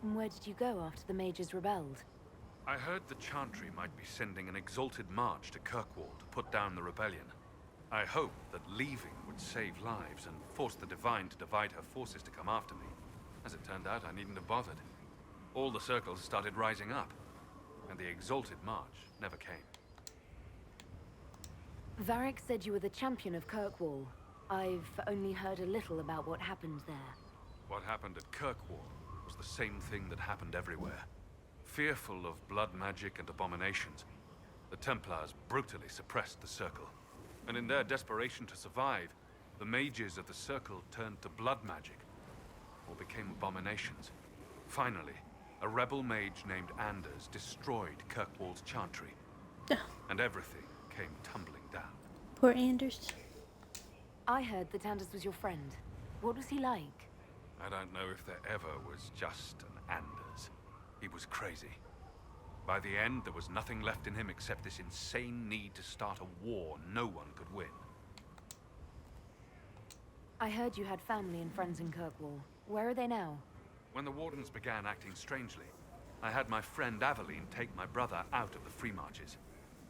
Where did you go after the mages rebelled? I heard the Chantry might be sending an exalted march to Kirkwall to put down the rebellion. I hoped that leaving would save lives and force the Divine to divide her forces to come after me. As it turned out, I needn't have bothered. All the circles started rising up, and the exalted march never came. Varric said you were the champion of Kirkwall. I've only heard a little about what happened there. What happened at Kirkwall was the same thing that happened everywhere. Fearful of blood magic and abominations, the Templars brutally suppressed the Circle. And in their desperation to survive, the mages of the Circle turned to blood magic, or became abominations. Finally, a rebel mage named Anders destroyed Kirkwall's Chantry, and everything came tumbling down. Poor Anders. I heard that Anders was your friend. What was he like? I don't know if there ever was just an Anders. He was crazy. By the end, there was nothing left in him except this insane need to start a war no one could win. I heard you had family and friends in Kirkwall. Where are they now? When the Wardens began acting strangely, I had my friend Aveline take my brother out of the Free Marches.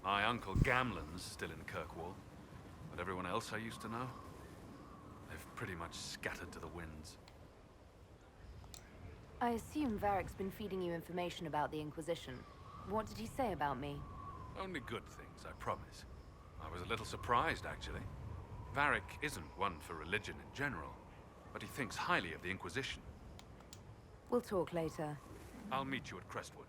My uncle Gamlen's still in Kirkwall, but everyone else I used to know, they've pretty much scattered to the winds. I assume Varric's been feeding you information about the Inquisition. What did he say about me? Only good things, I promise. I was a little surprised, actually. Varric isn't one for religion in general, but he thinks highly of the Inquisition. We'll talk later. I'll meet you at Crestwood.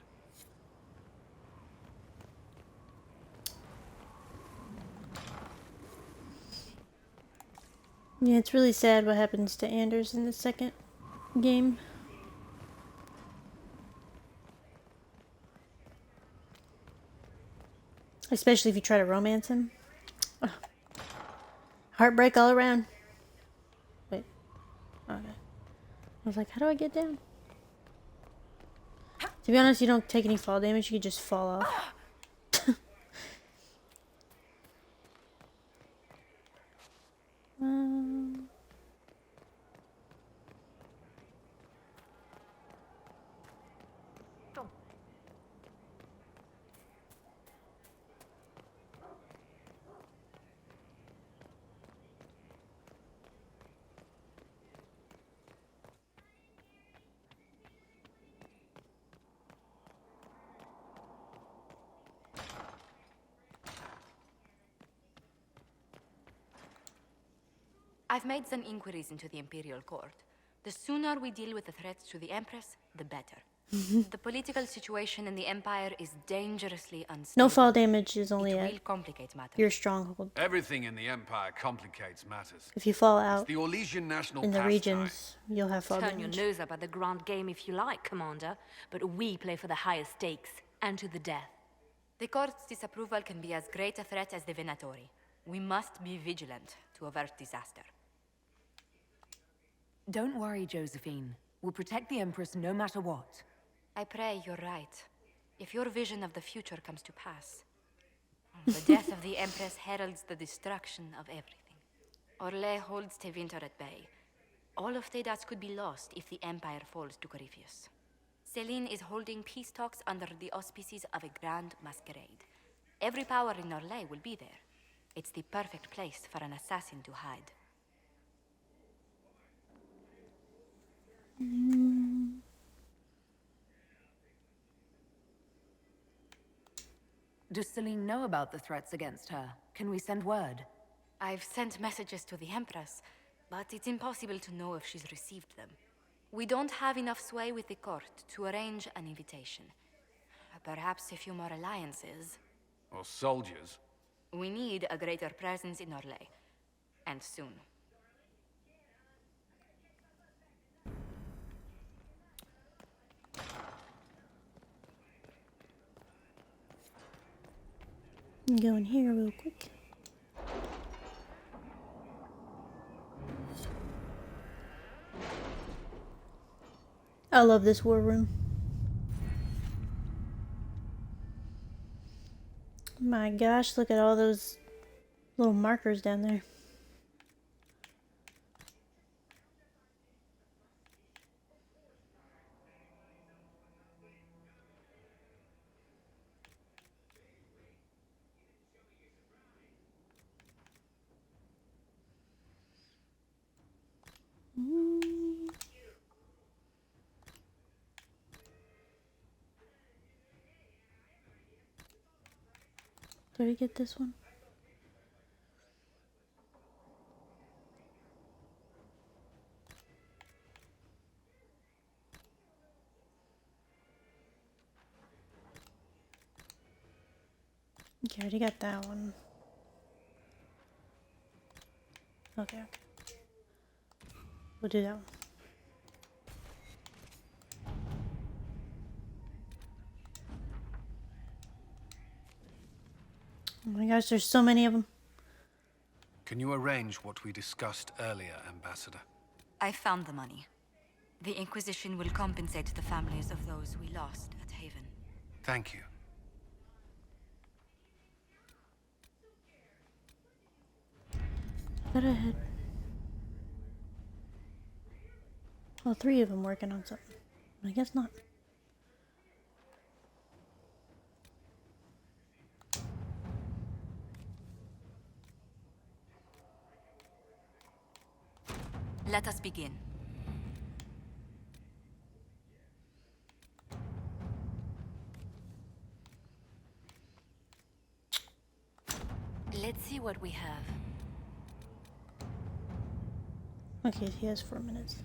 Yeah, it's really sad what happens to Anders in the second game. Especially if you try to romance him. Ugh. Heartbreak all around. Wait. Okay. I was like, how do I get down? To be honest, you don't take any fall damage. You can just fall off. I've made some inquiries into the Imperial Court. The sooner we deal with the threats to the Empress, the better. The political situation in the Empire is dangerously unstable. No fall damage is only It at will complicate matters. your stronghold. Everything in the Empire complicates matters. If you fall It's out the Orlesian national in the pastime. regions, you'll have fall Turn your damage. nose up at the grand game if you like, Commander, but we play for the higher stakes, and to the death. The court's disapproval can be as great a threat as the Venatori. We must be vigilant to avert disaster. Don't worry, Josephine. We'll protect the Empress no matter what. I pray you're right. If your vision of the future comes to pass, the death of the Empress heralds the destruction of everything. Orlais holds Tevinter at bay. All of Tedas could be lost if the Empire falls to Corypheus. Celine is holding peace talks under the auspices of a grand masquerade. Every power in Orlais will be there. It's the perfect place for an assassin to hide. Does Celine know about the threats against her? Can we send word? I've sent messages to the Empress, but it's impossible to know if she's received them. We don't have enough sway with the court to arrange an invitation. Perhaps a few more alliances. Or soldiers. We need a greater presence in Orlais. And soon. Go in here real quick. I love this war room. My gosh, look at all those little markers down there. Did we get this one? Okay, I already got that one. Okay. We'll do that one. Oh my gosh, there's so many of them. Can you arrange what we discussed earlier, Ambassador? I found the money. The Inquisition will compensate the families of those we lost at Haven. Thank you. Thought I had all three of them working on something. I guess not. Let us begin. Let's see what we have. Okay, he has 4 minutes.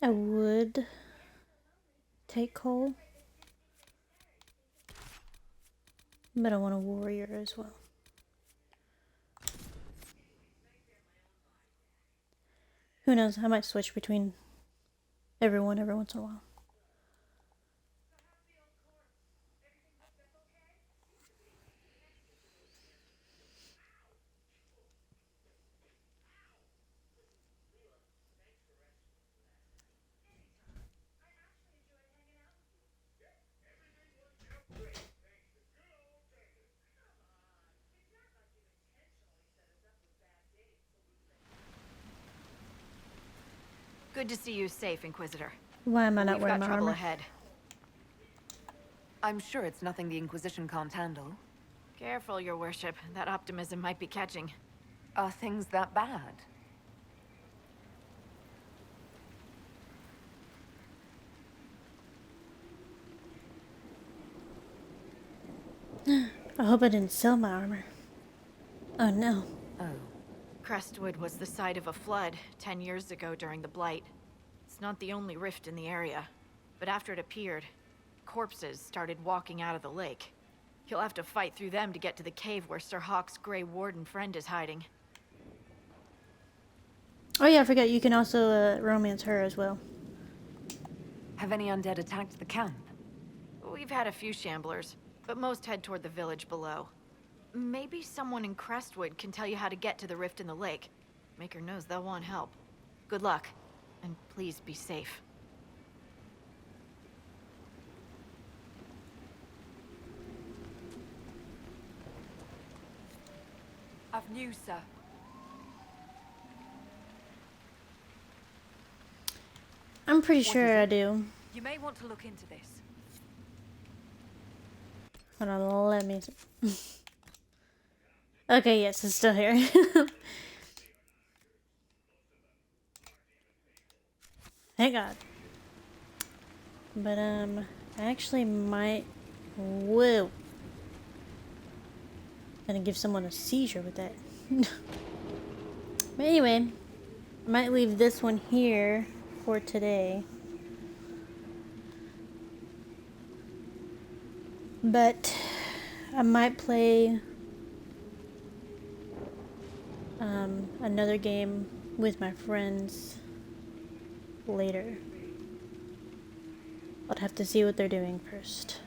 I would take coal, but I want a warrior as well. Who knows? I might switch between everyone every once in a while. Good to see you safe, Inquisitor. Why am I not We've wearing got my trouble armor? ahead. I'm sure it's nothing the Inquisition can't handle. Careful, your worship. That optimism might be catching. Are things that bad? I hope I didn't sell my armor. Oh no. Oh. Crestwood was the site of a flood 10 years ago during the Blight. It's not the only rift in the area, but after it appeared, corpses started walking out of the lake. You'll have to fight through them to get to the cave where Sir Hawk's Grey Warden friend is hiding. Oh yeah, I forgot you can also romance her as well. Have any undead attacked the camp? We've had a few shamblers, but most head toward the village below. Maybe someone in Crestwood can tell you how to get to the rift in the lake. Maker knows they'll want help. Good luck, and please be safe. I've news, sir. I'm pretty sure I do. You may want to look into this. Hold on, let me see. Okay, yes, it's still here. Thank God. But, I actually might... Whoa. Gonna give someone a seizure with that. But anyway, I might leave this one here for today. But I might play another game with my friends later. I'll have to see what they're doing first.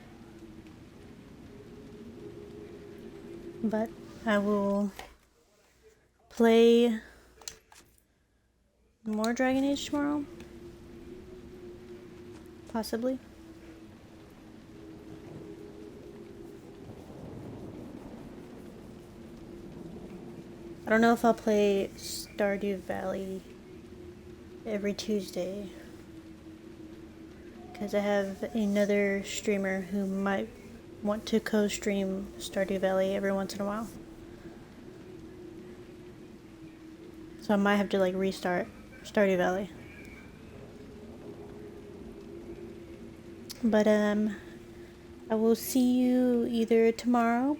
But I will play more Dragon Age tomorrow. Possibly. I don't know if I'll play Stardew Valley every Tuesday, because I have another streamer who might want to co-stream Stardew Valley every once in a while. So I might have to like restart Stardew Valley. But I will see you either tomorrow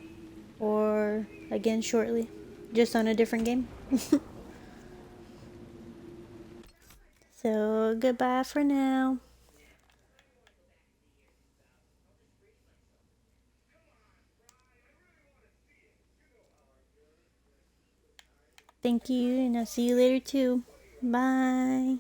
or again shortly. Just on a different game. So, goodbye for now. Thank you, and I'll see you later too. Bye.